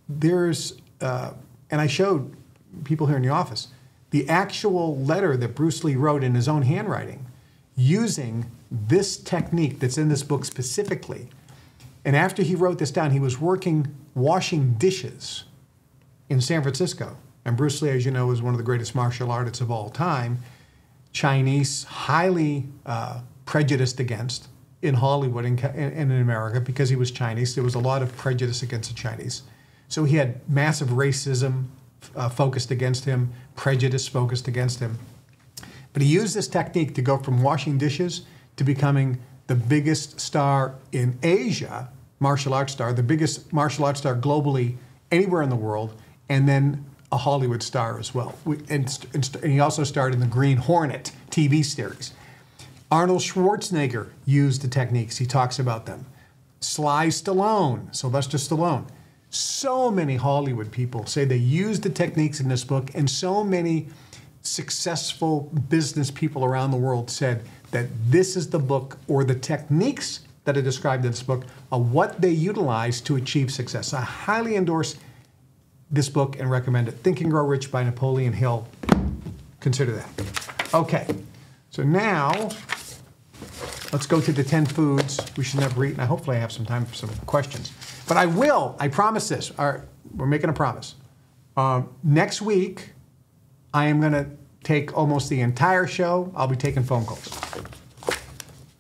there's, and I showed people here in the office, the actual letter that Bruce Lee wrote in his own handwriting using this technique that's in this book specifically. And after he wrote this down, he was washing dishes in San Francisco. And Bruce Lee, as you know, is one of the greatest martial artists of all time. Chinese, highly prejudiced against in Hollywood and in America because he was Chinese. There was a lot of prejudice against the Chinese. So he had massive racism focused against him, prejudice focused against him. But he used this technique to go from washing dishes to becoming the biggest star in Asia, martial arts star, the biggest martial arts star globally anywhere in the world, and then a Hollywood star as well. And he also starred in the Green Hornet TV series. Arnold Schwarzenegger used the techniques. He talks about them. Sly Stallone, Sylvester Stallone. So many Hollywood people say they used the techniques in this book, and so many successful business people around the world said that this is the book, or the techniques that are described in this book, are what they utilize to achieve success. I highly endorse this book and recommend it. Think and Grow Rich by Napoleon Hill. Consider that. Okay, so now let's go to the 10 foods we should never eat, and hopefully I have some time for some questions. But I will, I promise this. All right, we're making a promise. Next week, I am going to take almost the entire show. I'll be taking phone calls.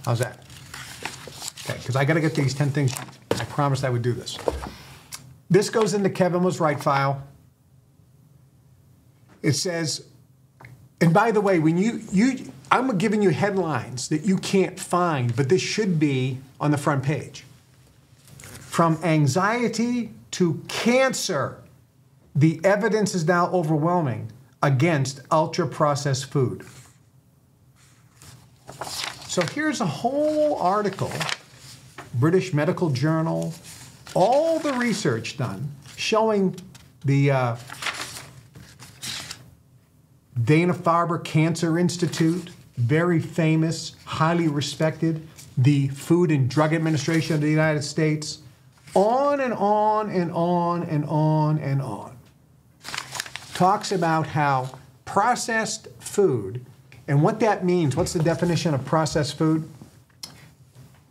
How's that? Okay, because I got to get these 10 things. I promised I would do this. This goes in the Kevin Was Right file. It says, and by the way, when I'm giving you headlines that you can't find, but this should be on the front page. From anxiety to cancer, the evidence is now overwhelming against ultra-processed food. So here's a whole article, British Medical Journal, all the research done showing the Dana-Farber Cancer Institute, very famous, highly respected, the Food and Drug Administration of the United States, on and on and on and on and on. Talks about how processed food, and what that means, what's the definition of processed food?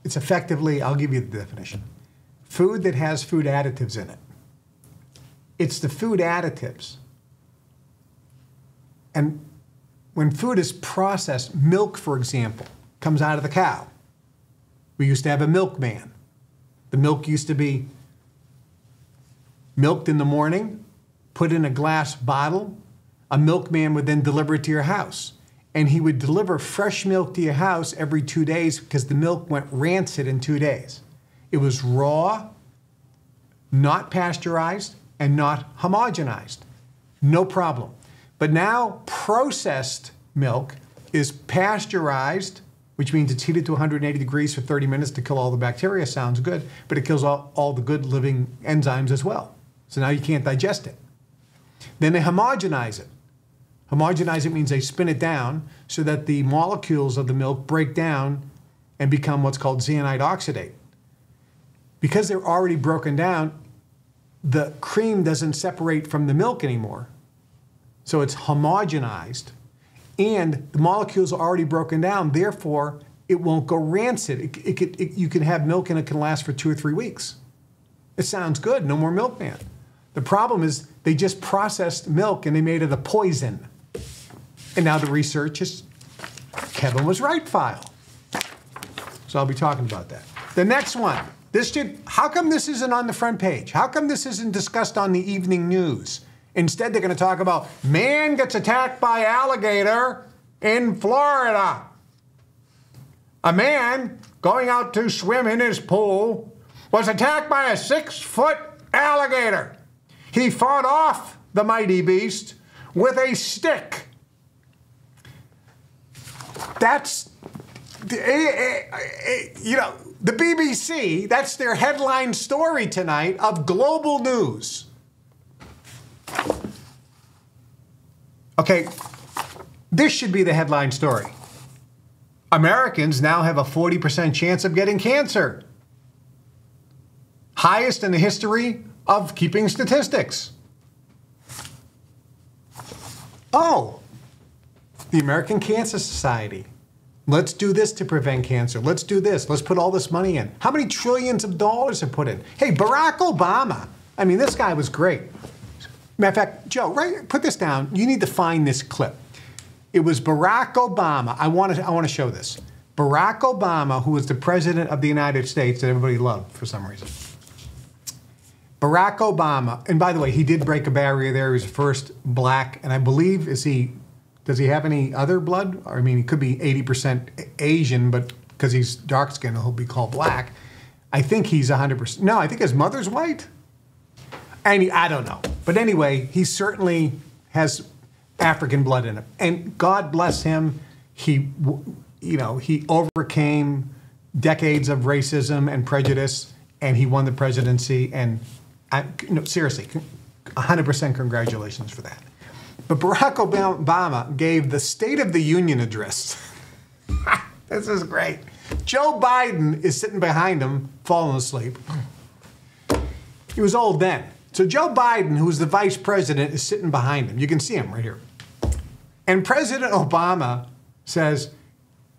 It's effectively, I'll give you the definition, food that has food additives in it. It's the food additives. And when food is processed, milk, for example, comes out of the cow. We used to have a milkman. The milk used to be milked in the morning, put in a glass bottle. A milkman would then deliver it to your house. And he would deliver fresh milk to your house every 2 days because the milk went rancid in 2 days. It was raw, not pasteurized, and not homogenized. No problem. But now processed milk is pasteurized, which means it's heated to 180 degrees for 30 minutes to kill all the bacteria. Sounds good, but it kills all the good living enzymes as well. So now you can't digest it. Then they homogenize it. Homogenize it means they spin it down so that the molecules of the milk break down and become what's called cyanide oxidate. Because they're already broken down, the cream doesn't separate from the milk anymore. So it's homogenized, and the molecules are already broken down, therefore it won't go rancid. You can have milk and it can last for 2 or 3 weeks. It sounds good, no more milkman. The problem is they just processed milk and they made it a poison. And now the research is Kevinwasrightfile. So I'll be talking about that. The next one. How come this isn't on the front page? How come this isn't discussed on the evening news? Instead, they're going to talk about man gets attacked by alligator in Florida. A man going out to swim in his pool was attacked by a 6-foot alligator. He fought off the mighty beast with a stick. That's, the BBC, that's their headline story tonight of global news. Okay, this should be the headline story. Americans now have a 40% chance of getting cancer. Highest in the history of keeping statistics. Oh, the American Cancer Society. Let's do this to prevent cancer. Let's do this. Let's put all this money in. How many trillions of dollars are put in? Hey, Barack Obama. I mean, this guy was great. Matter of fact, Joe, put this down. You need to find this clip. It was Barack Obama. I want to show this. Barack Obama, who was the president of the United States that everybody loved for some reason. Barack Obama, and by the way, he did break a barrier there. He was the first black, and I believe, does he have any other blood? I mean, he could be 80% Asian, but because he's dark-skinned, he'll be called black. I think he's 100%. No, I think his mother's white. I don't know. But anyway, he certainly has African blood in him. And God bless him, he overcame decades of racism and prejudice, and he won the presidency. And seriously, 100% congratulations for that. But Barack Obama gave the State of the Union address. This is great. Joe Biden is sitting behind him, falling asleep. He was old then. So Joe Biden, who was the vice president, is sitting behind him. You can see him right here. And President Obama says,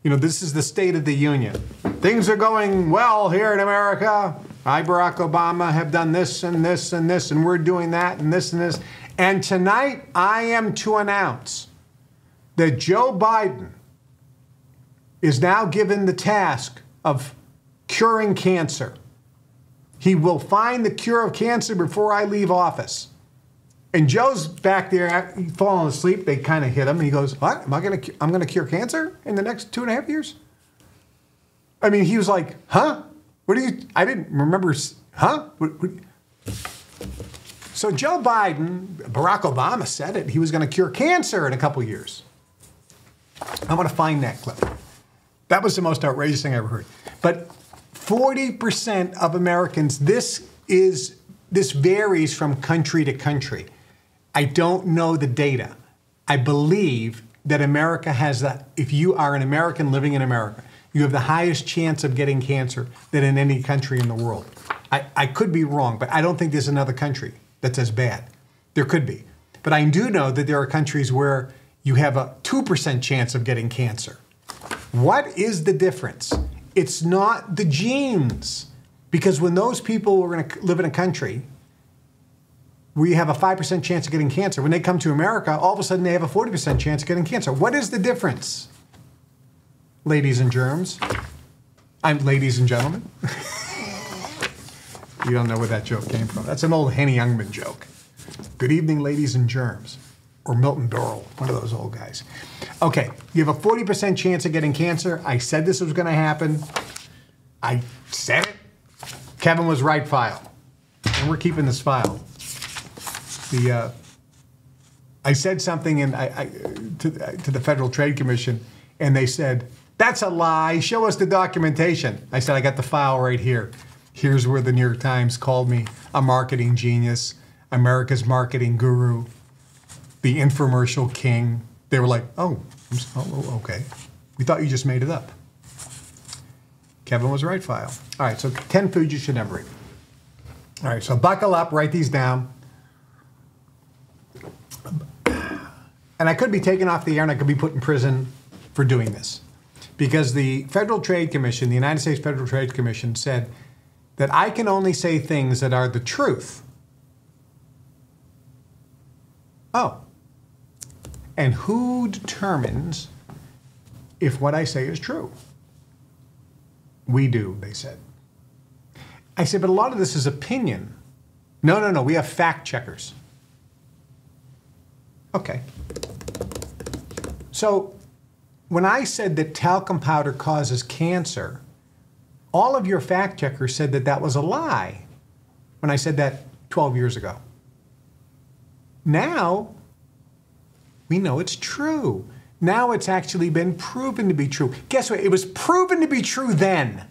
this is the State of the Union. Things are going well here in America. I, Barack Obama, have done this and this and this, and we're doing that and this and this. And tonight, I am to announce that Joe Biden is now given the task of curing cancer. He will find the cure of cancer before I leave office. And Joe's back there, falling asleep. They kind of hit him. He goes, what? I'm going to cure cancer in the next 2.5 years? I mean, he was like, huh? I didn't remember, huh? So Joe Biden, Barack Obama said it. He was going to cure cancer in a couple years. I want to find that clip. That was the most outrageous thing I ever heard. But 40% of Americans, this varies from country to country. I don't know the data. I believe that America has if you are an American living in America, you have the highest chance of getting cancer than in any country in the world. I could be wrong, but I don't think there's another country that's as bad. There could be. But I do know that there are countries where you have a 2% chance of getting cancer. What is the difference? It's not the genes. Because when those people are going to live in a country where you have a 5% chance of getting cancer, when they come to America, all of a sudden they have a 40% chance of getting cancer. What is the difference? Ladies and germs. Ladies and gentlemen. You don't know where that joke came from. That's an old Henny Youngman joke. Good evening, ladies and germs. Or Milton Berle, one of those old guys. Okay, you have a 40% chance of getting cancer. I said this was going to happen. I said it. Kevin was right file. And we're keeping this file. I said something to the Federal Trade Commission, and they said, "That's a lie. Show us the documentation." I said, "I got the file right here. Here's where the New York Times called me a marketing genius, America's marketing guru, the infomercial king." They were like, oh, okay. We thought you just made it up. Kevin was right file. All right, so 10 foods you should never eat. All right, so buckle up, write these down. And I could be taken off the air and I could be put in prison for doing this. Because the Federal Trade Commission, the United States Federal Trade Commission, said that I can only say things that are the truth. Oh. And who determines if what I say is true? We do, they said. I said, but a lot of this is opinion. No, we have fact checkers. Okay. So when I said that talcum powder causes cancer, all of your fact checkers said that that was a lie when I said that 12 years ago. Now, we know it's true. Now it's actually been proven to be true. Guess what? It was proven to be true then.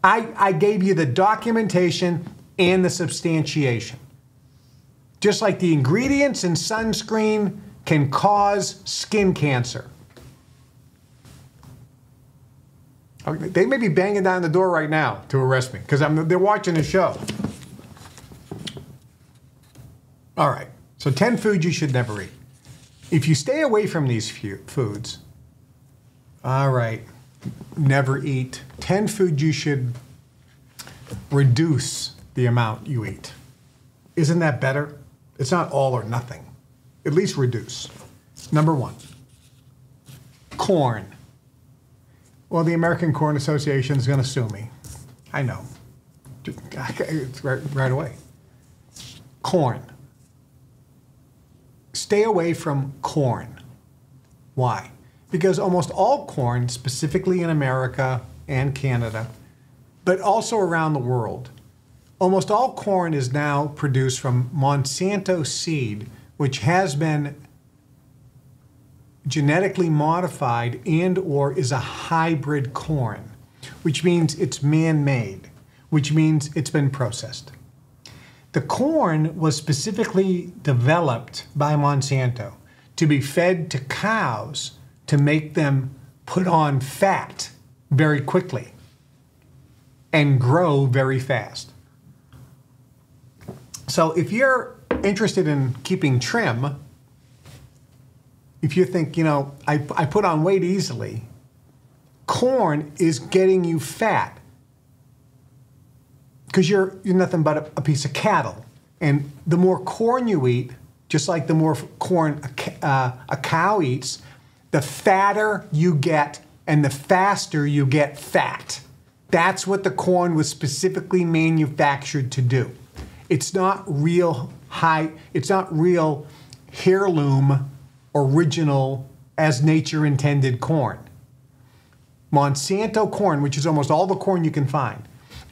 I gave you the documentation and the substantiation. Just like the ingredients in sunscreen can cause skin cancer. They may be banging down the door right now to arrest me because they're watching the show. All right, so 10 foods you should never eat. If you stay away from these foods, all right, never eat. 10 foods you should reduce the amount you eat. Isn't that better? It's not all or nothing. At least reduce. Number 1, corn. Well, the American Corn Association is going to sue me. I know. It's right away. Corn. Stay away from corn. Why? Because almost all corn, specifically in America and Canada, but also around the world, almost all corn is now produced from Monsanto seed, which has been genetically modified and or is a hybrid corn, which means it's man-made, which means it's been processed. The corn was specifically developed by Monsanto to be fed to cows to make them put on fat very quickly and grow very fast. So if you're interested in keeping trim, if you think, I put on weight easily, corn is getting you fat. Because you're nothing but a piece of cattle. And the more corn you eat, just like the more corn a cow eats, the fatter you get and the faster you get fat. That's what the corn was specifically manufactured to do. It's not real heirloom, original, as nature intended corn. Monsanto corn, which is almost all the corn you can find,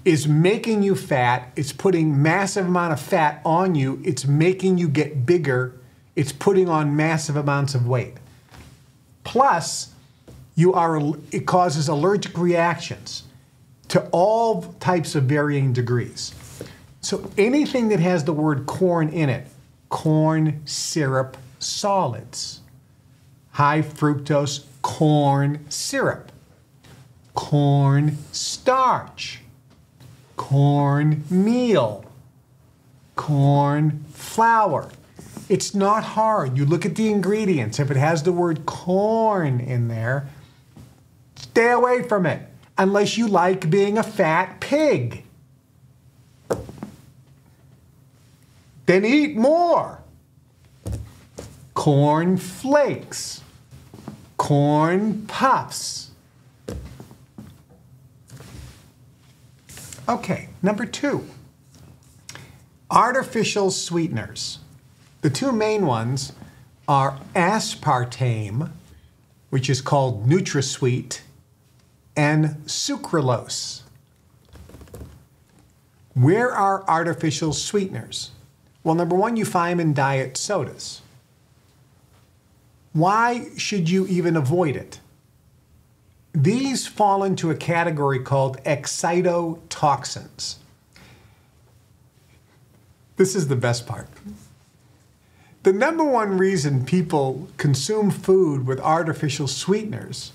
is making you fat. It's putting massive amount of fat on you. It's making you get bigger. It's putting on massive amounts of weight. Plus, it causes allergic reactions to all types of varying degrees. So anything that has the word corn in it, corn syrup solids, high fructose corn syrup, corn starch, corn meal, corn flour. It's not hard. You look at the ingredients. If it has the word corn in there, stay away from it unless you like being a fat pig. Then eat more. Corn flakes, corn puffs. Okay, number 2, artificial sweeteners. The 2 main ones are aspartame, which is called NutraSweet, and sucralose. Where are artificial sweeteners? Well, number 1, you find them in diet sodas. Why should you even avoid it? These fall into a category called excitotoxins. This is the best part. The number 1 reason people consume food with artificial sweeteners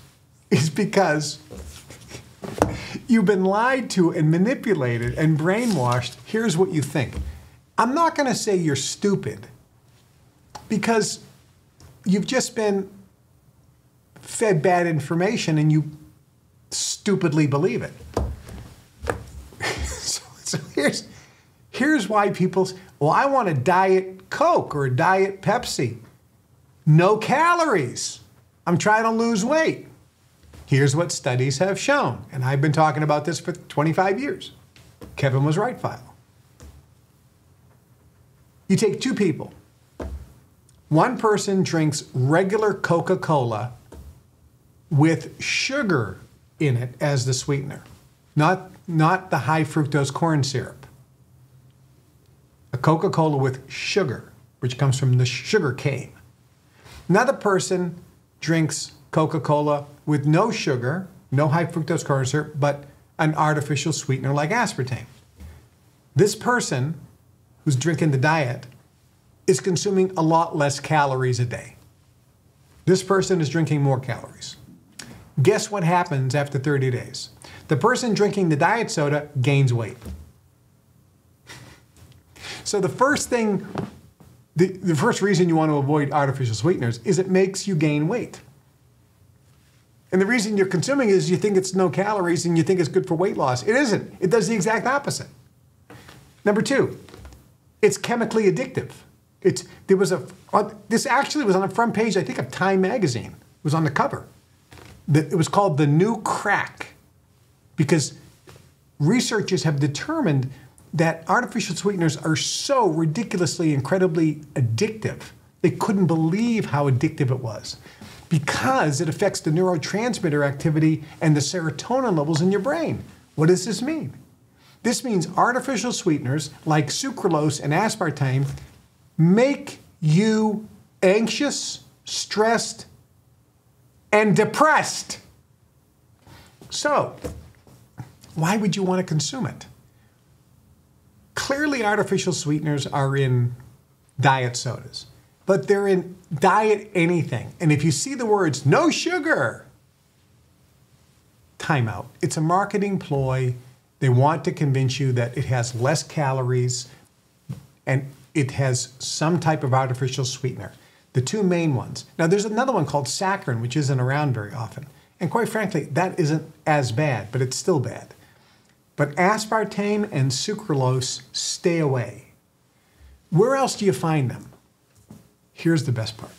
is because you've been lied to and manipulated and brainwashed. Here's what you think. I'm not going to say you're stupid, because you've just been fed bad information and you stupidly believe it. so here's why people say, well, I want a Diet Coke or a Diet Pepsi. No calories. I'm trying to lose weight. Here's what studies have shown. And I've been talking about this for 25 years. Kevin was right file. You take 2 people. One person drinks regular Coca-Cola with sugar in it as the sweetener, not the high fructose corn syrup. A Coca-Cola with sugar, which comes from the sugar cane. Another person drinks Coca-Cola with no sugar, no high fructose corn syrup, but an artificial sweetener like aspartame. This person who's drinking the diet is consuming a lot less calories a day. This person is drinking more calories. Guess what happens after 30 days? The person drinking the diet soda gains weight. So the first thing, the first reason you want to avoid artificial sweeteners is it makes you gain weight. And the reason you're consuming it is you think it's no calories and you think it's good for weight loss. It isn't. It does the exact opposite. Number 2, it's chemically addictive. This actually was on the front page, I think, of Time magazine. It was on the cover. It was called The New Crack, because researchers have determined that artificial sweeteners are so ridiculously, incredibly addictive. They couldn't believe how addictive it was, because it affects the neurotransmitter activity and the serotonin levels in your brain. What does this mean? This means artificial sweeteners like sucralose and aspartame make you anxious, stressed, and depressed. So, why would you want to consume it? Clearly, artificial sweeteners are in diet sodas, but they're in diet anything. And if you see the words, no sugar, time out. It's a marketing ploy. They want to convince you that it has less calories and it has some type of artificial sweetener. The 2 main ones. Now, there's another one called saccharin, which isn't around very often. And quite frankly, that isn't as bad, but it's still bad. But aspartame and sucralose, stay away. Where else do you find them? Here's the best part.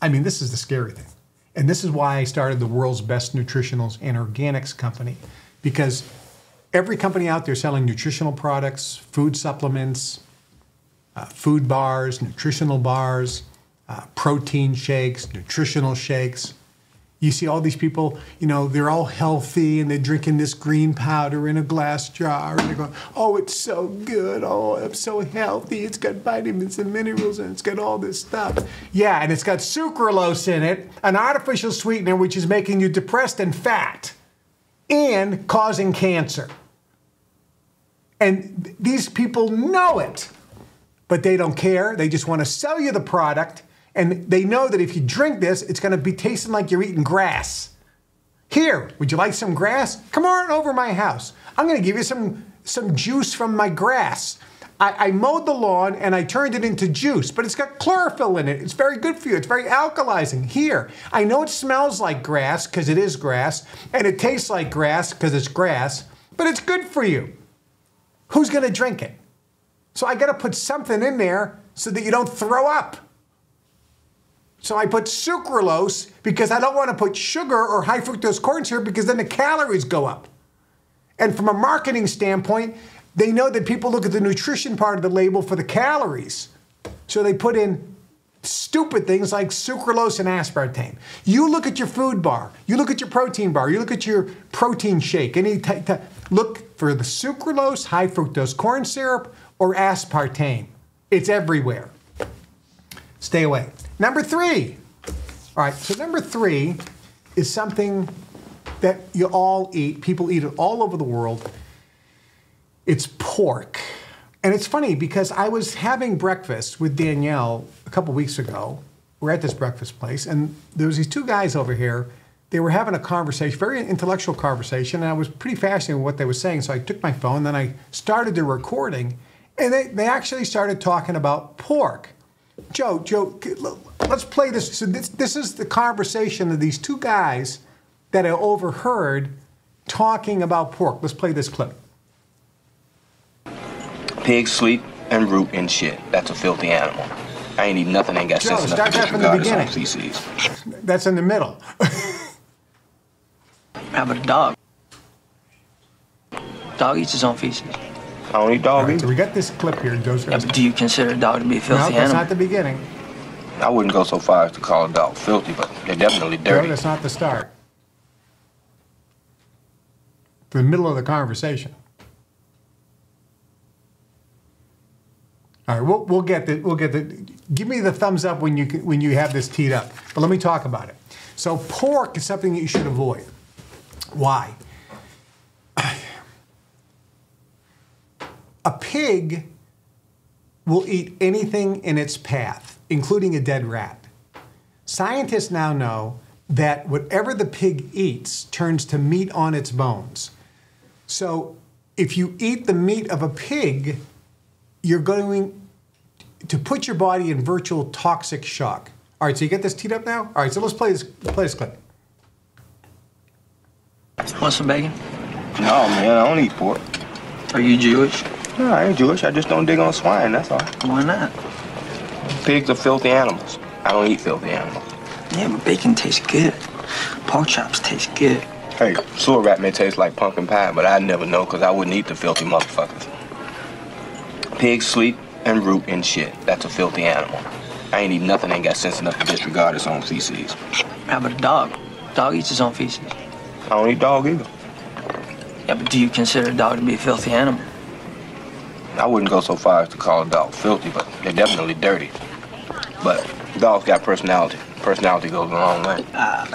I mean, this is the scary thing. And this is why I started the world's best nutritionals and organics company, because every company out there selling nutritional products, food supplements, food bars, nutritional bars, protein shakes, nutritional shakes. You see all these people, you know, they're all healthy and they're drinking this green powder in a glass jar and they're going, oh, it's so good. Oh, I'm so healthy. It's got vitamins and minerals and it's got all this stuff. Yeah, and it's got sucralose in it, an artificial sweetener which is making you depressed and fat and causing cancer. And these people know it, but they don't care. They just want to sell you the product. And they know that if you drink this, it's going to be tasting like you're eating grass. Here, would you like some grass? Come on over to my house. I'm going to give you some some juice from my grass. I mowed the lawn and I turned it into juice, but it's got chlorophyll in it. It's very good for you. It's very alkalizing. Here, I know it smells like grass because it is grass, and it tastes like grass because it's grass, but it's good for you. Who's going to drink it? So I got to put something in there so that you don't throw up. So I put sucralose because I don't want to put sugar or high fructose corn syrup because then the calories go up. And from a marketing standpoint, they know that people look at the nutrition part of the label for the calories. So they put in stupid things like sucralose and aspartame. You look at your food bar, you look at your protein bar, you look at your protein shake, look for the sucralose, high fructose corn syrup, or aspartame. It's everywhere. Stay away. Number 3. All right, so number 3 is something that you all eat. People eat it all over the world. It's pork. And it's funny because I was having breakfast with Danielle a couple weeks ago. We're at this breakfast place, and there was these 2 guys over here. They were having a conversation, very intellectual conversation, and I was pretty fascinated with what they were saying. So I took my phone, then I started the recording, and they actually started talking about pork. Joe, let's play this. So this is the conversation of these 2 guys that I overheard talking about pork. Let's play this clip. Pigs sleep and root and shit. That's a filthy animal. I ain't eat nothing, ain't got sense enough to disregard its own feces. That's in the middle. How about a dog? Dog eats his own feces. I don't eat dog either. So we got this clip here, Joe. Yeah, but do you consider a dog to be a filthy No, that's animal? not the beginning. I wouldn't go so far as to call a dog filthy, but they're definitely dirty. No, that's not the start. The middle of the conversation. All right, we'll get the. Give me the thumbs up when you have this teed up. But let me talk about it. So pork is something that you should avoid. Why? A pig will eat anything in its path, including a dead rat. Scientists now know that whatever the pig eats turns to meat on its bones. So if you eat the meat of a pig, you're going to put your body in virtual toxic shock. All right, so you get this teed up now? All right, so let's play this clip. Want some bacon? No, man, I don't eat pork. Are you Jewish? No, I ain't Jewish. I just don't dig on swine, that's all. Why not? Pigs are filthy animals. I don't eat filthy animals. Yeah, but bacon tastes good. Pork chops taste good. Hey, sewer rat may taste like pumpkin pie, but I'd never know because I wouldn't eat the filthy motherfuckers. Pigs sleep and root and shit. That's a filthy animal. I ain't eat nothing, ain't got sense enough to disregard its own feces. How about a dog? Dog eats his own feces. I don't eat dog either. Yeah, but do you consider a dog to be a filthy animal? I wouldn't go so far as to call a dog filthy, but they're definitely dirty. But dogs got personality. Personality goes a long way.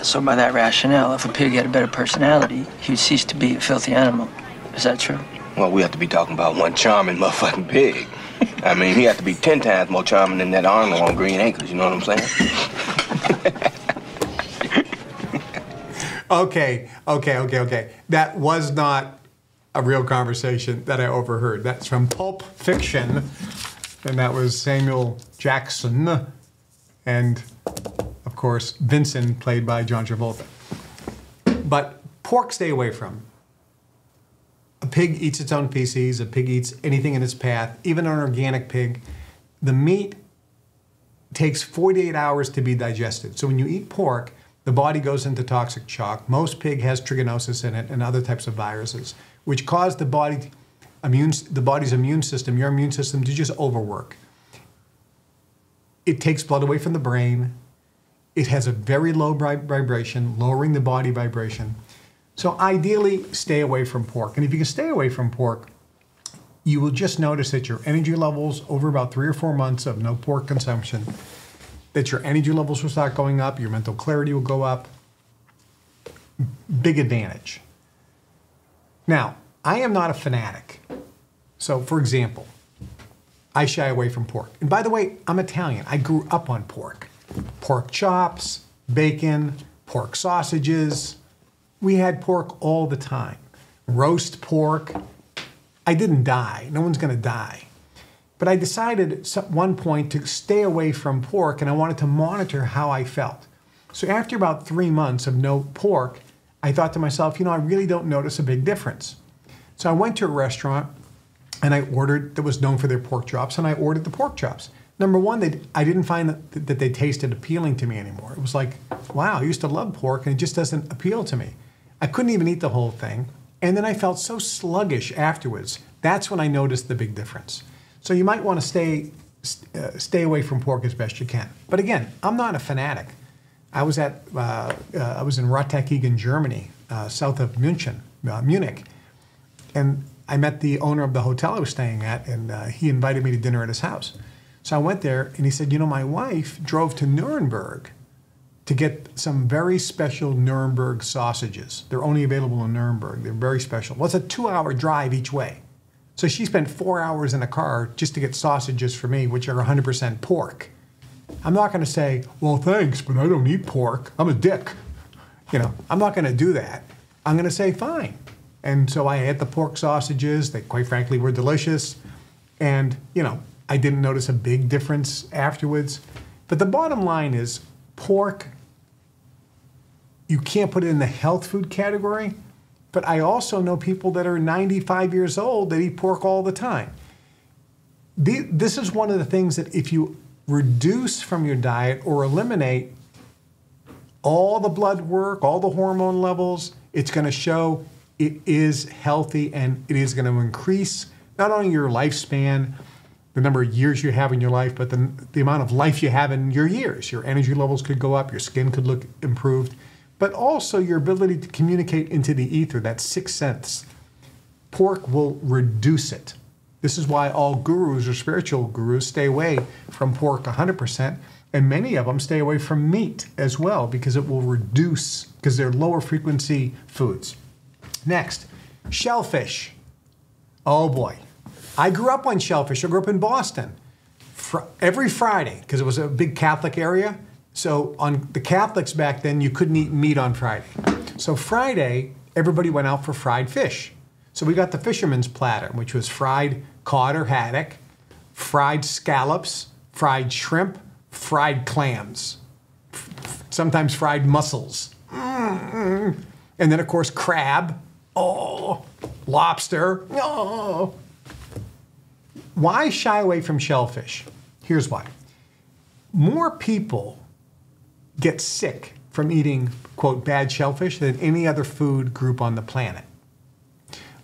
So by that rationale, if a pig had a better personality, he would cease to be a filthy animal. Is that true? Well, we have to be talking about one charming motherfucking pig. I mean, he has to be 10 times more charming than that Arnold on Green Acres, you know what I'm saying? Okay. That was not a real conversation that I overheard. That's from Pulp Fiction, and that was Samuel Jackson, and of course Vincent, played by John Travolta. But pork, stay away from. A pig eats its own feces. A pig eats anything in its path, even an organic pig. The meat takes 48 hours to be digested. So when you eat pork, the body goes into toxic shock. Most pig has trichinosis in it and other types of viruses, which cause the body's immune system, your immune system, to just overwork. It takes blood away from the brain. It has a very low vibration, lowering the body vibration. So ideally, stay away from pork. And if you can stay away from pork, you will just notice that your energy levels over about 3 or 4 months of no pork consumption, that your energy levels will start going up, your mental clarity will go up. Big advantage. Now, I am not a fanatic. So, for example, I shy away from pork. And by the way, I'm Italian. I grew up on pork. Pork chops, bacon, pork sausages. We had pork all the time. Roast pork. I didn't die. No one's going to die. But I decided at one point to stay away from pork, and I wanted to monitor how I felt. So after about 3 months of no pork, I thought to myself, I really don't notice a big difference. So I went to a restaurant and I ordered, that was known for their pork chops, and I ordered the pork chops. Number one, I didn't find that they tasted appealing to me anymore. It was like, wow, I used to love pork and it just doesn't appeal to me. I couldn't even eat the whole thing. And then I felt so sluggish afterwards. That's when I noticed the big difference. So you might want to stay away from pork as best you can. But again, I'm not a fanatic. I was in Rotterdam, Germany, south of Munich, and I met the owner of the hotel I was staying at, and he invited me to dinner at his house. So I went there, and he said, my wife drove to Nuremberg to get some very special Nuremberg sausages. They're only available in Nuremberg. They're very special. Well, it's a 2-hour drive each way. So she spent 4 hours in a car just to get sausages for me, which are 100% pork. I'm not going to say, well, thanks, but I don't eat pork. I'm a dick. I'm not going to do that. I'm going to say, fine. And so I ate the pork sausages. They, quite frankly, were delicious. And, I didn't notice a big difference afterwards. But the bottom line is, pork, you can't put it in the health food category. But I also know people that are 95 years old that eat pork all the time. This is one of the things that if you reduce from your diet or eliminate all the blood work, all the hormone levels, it's going to show it is healthy, and it is going to increase not only your lifespan, the number of years you have in your life, but the amount of life you have in your years. Your energy levels could go up, your skin could look improved, but also your ability to communicate into the ether, that sixth sense. Pork will reduce it. This is why all gurus or spiritual gurus stay away from pork 100%, and many of them stay away from meat as well, because it will reduce, because they're lower frequency foods. Next, shellfish. Oh boy. I grew up on shellfish. I grew up in Boston. Every Friday, because it was a big Catholic area, so on the Catholics back then, you couldn't eat meat on Friday. So Friday, everybody went out for fried fish. So we got the fisherman's platter, which was fried cod or haddock, fried scallops, fried shrimp, fried clams, sometimes fried mussels. And then, of course, crab. Oh, lobster. Oh. Why shy away from shellfish? Here's why. More people get sick from eating, quote, bad shellfish than any other food group on the planet.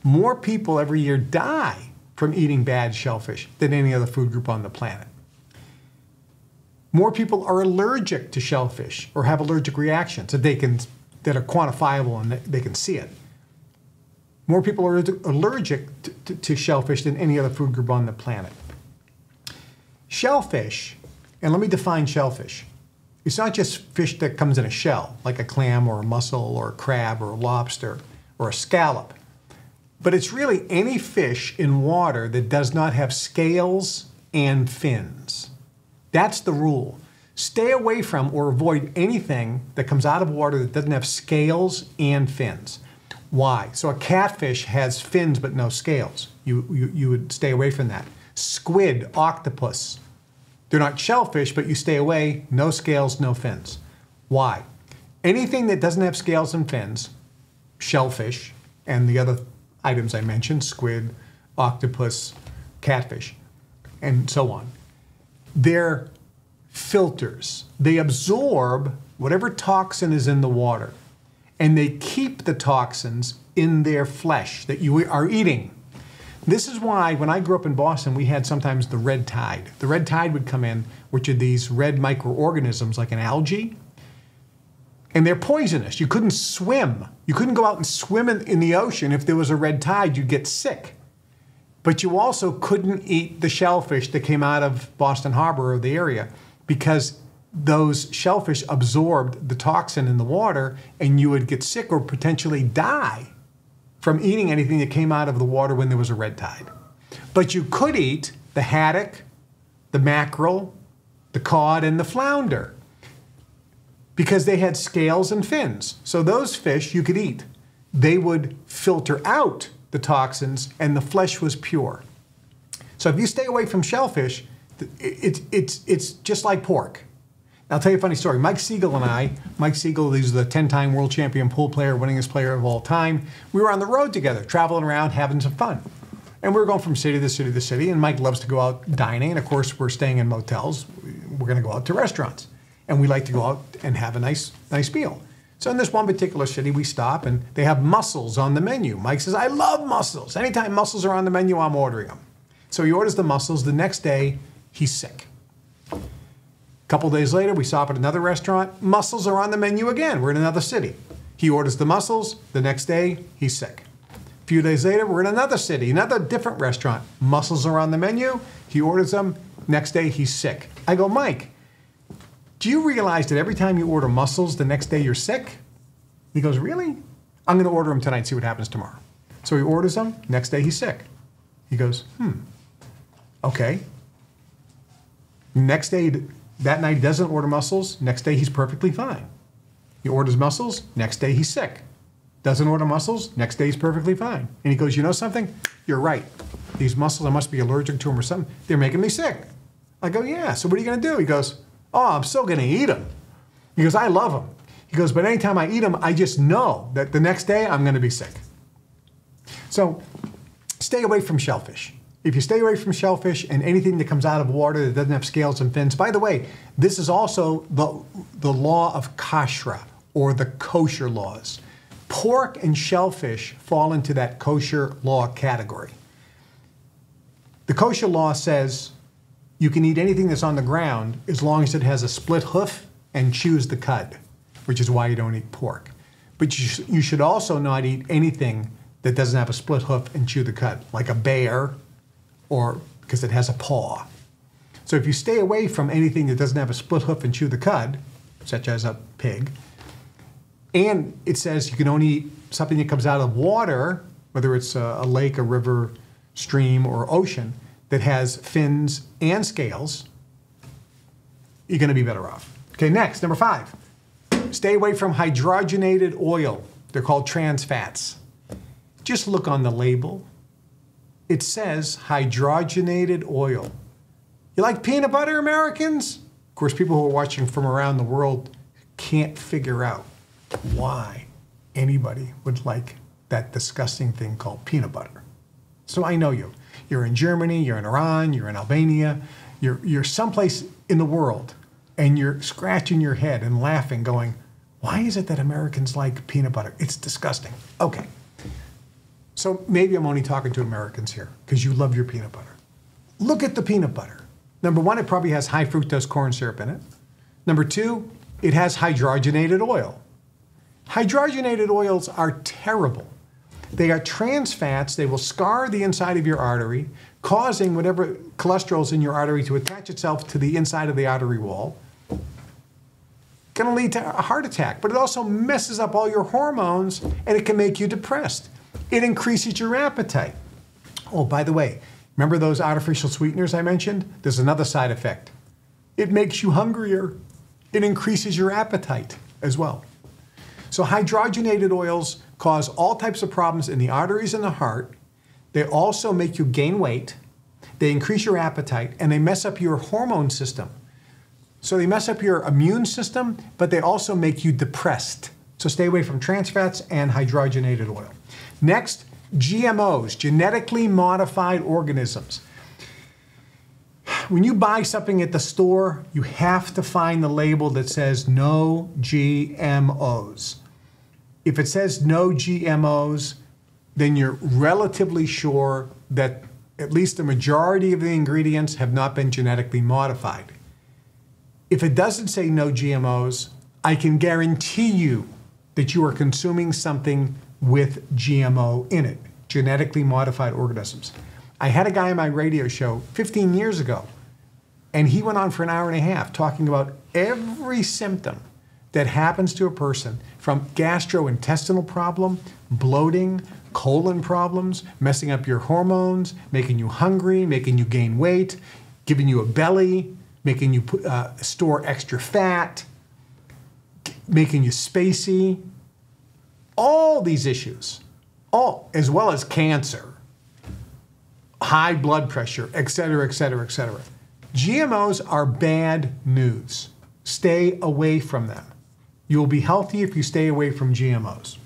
More people every year die from eating bad shellfish than any other food group on the planet. More people are allergic to shellfish or have allergic reactions that are quantifiable and they can see it. More people are allergic to shellfish than any other food group on the planet. Shellfish, and let me define shellfish. It's not just fish that comes in a shell, like a clam or a mussel or a crab or a lobster or a scallop. But it's really any fish in water that does not have scales and fins. That's the rule. Stay away from or avoid anything that comes out of water that doesn't have scales and fins. Why? So a catfish has fins but no scales. You would stay away from that. Squid, octopus. They're not shellfish, but you stay away. No scales, no fins. Why? Anything that doesn't have scales and fins, shellfish, and the other items I mentioned, squid, octopus, catfish, and so on, they're filters. They absorb whatever toxin is in the water, and they keep the toxins in their flesh that you are eating. This is why when I grew up in Boston, we had sometimes the red tide. The red tide would come in, which are these red microorganisms like an algae, and they're poisonous. You couldn't swim. You couldn't go out and swim in the ocean. If there was a red tide, you'd get sick. But you also couldn't eat the shellfish that came out of Boston Harbor or the area, because those shellfish absorbed the toxin in the water, and you would get sick or potentially die from eating anything that came out of the water when there was a red tide. But you could eat the haddock, the mackerel, the cod, and the flounder, because they had scales and fins. So those fish you could eat. They would filter out the toxins, and the flesh was pure. So if you stay away from shellfish, it's just like pork. I'll tell you a funny story. Mike Siegel and I, Mike Siegel, he's the 10-time world champion pool player, winningest player of all time. We were on the road together, traveling around, having some fun. And we were going from city to city to city, and Mike loves to go out dining. And of course, we're staying in motels. We're going to go out to restaurants. And we like to go out and have a nice meal. So in this one particular city, we stop, and they have mussels on the menu. Mike says, I love mussels. Anytime mussels are on the menu, I'm ordering them. So he orders the mussels. The next day, he's sick. A couple days later, we stop at another restaurant. Mussels are on the menu again. We're in another city. He orders the mussels. The next day, he's sick. A few days later, we're in another city, another different restaurant. Mussels are on the menu. He orders them. Next day, he's sick. I go, Mike, do you realize that every time you order mussels, the next day you're sick? He goes, really? I'm going to order them tonight and see what happens tomorrow. So he orders them. Next day, he's sick. He goes, okay. Next day, that night he doesn't order mussels. Next day, he's perfectly fine. He orders mussels. Next day, he's sick. Doesn't order mussels. Next day, he's perfectly fine. And he goes, you know something? You're right. These mussels, I must be allergic to them or something. They're making me sick. I go, yeah. So what are you going to do? He goes, oh, I'm still going to eat them. He goes, I love them. He goes, but anytime I eat them, I just know that the next day I'm going to be sick. So stay away from shellfish. If you stay away from shellfish and anything that comes out of water that doesn't have scales and fins, by the way, this is also the law of kashrah, or the kosher laws. Pork and shellfish fall into that kosher law category. The kosher law says you can eat anything that's on the ground as long as it has a split hoof and chews the cud, which is why you don't eat pork. But you should also not eat anything that doesn't have a split hoof and chew the cud, like a bear, or because it has a paw. So if you stay away from anything that doesn't have a split hoof and chew the cud, such as a pig, and it says you can only eat something that comes out of water, whether it's a lake, a river, stream, or ocean, that has fins and scales, you're going to be better off. Okay, next, number 5. Stay away from hydrogenated oil. They're called trans fats. Just look on the label. It says hydrogenated oil. You like peanut butter, Americans? Of course, people who are watching from around the world can't figure out why anybody would like that disgusting thing called peanut butter. So I know you. You're in Germany, you're in Iran, you're in Albania, you're someplace in the world, and you're scratching your head and laughing, going, why is it that Americans like peanut butter? It's disgusting. Okay. So maybe I'm only talking to Americans here because you love your peanut butter. Look at the peanut butter. Number 1, it probably has high fructose corn syrup in it. Number 2, it has hydrogenated oil. Hydrogenated oils are terrible. They are trans fats. They will scar the inside of your artery, causing whatever cholesterol's in your artery to attach itself to the inside of the artery wall. Going to lead to a heart attack, but it also messes up all your hormones, and it can make you depressed. It increases your appetite. Oh, by the way, remember those artificial sweeteners I mentioned? There's another side effect. It makes you hungrier. It increases your appetite as well. So hydrogenated oils cause all types of problems in the arteries and the heart. They also make you gain weight. They increase your appetite, and they mess up your hormone system. So they mess up your immune system, but they also make you depressed. So stay away from trans fats and hydrogenated oil. Next, GMOs, genetically modified organisms. When you buy something at the store, you have to find the label that says no GMOs. If it says no GMOs, then you're relatively sure that at least the majority of the ingredients have not been genetically modified. If it doesn't say no GMOs, I can guarantee you that you are consuming something with GMO in it, genetically modified organisms. I had a guy on my radio show 15 years ago, and he went on for an hour and a half talking about every symptom that happens to a person, from gastrointestinal problem, bloating, colon problems, messing up your hormones, making you hungry, making you gain weight, giving you a belly, making you store extra fat, making you spacey. All these issues Oh, as well as cancer, high blood pressure, et cetera, et cetera, et cetera. GMOs are bad news. Stay away from them. You will be healthy if you stay away from GMOs.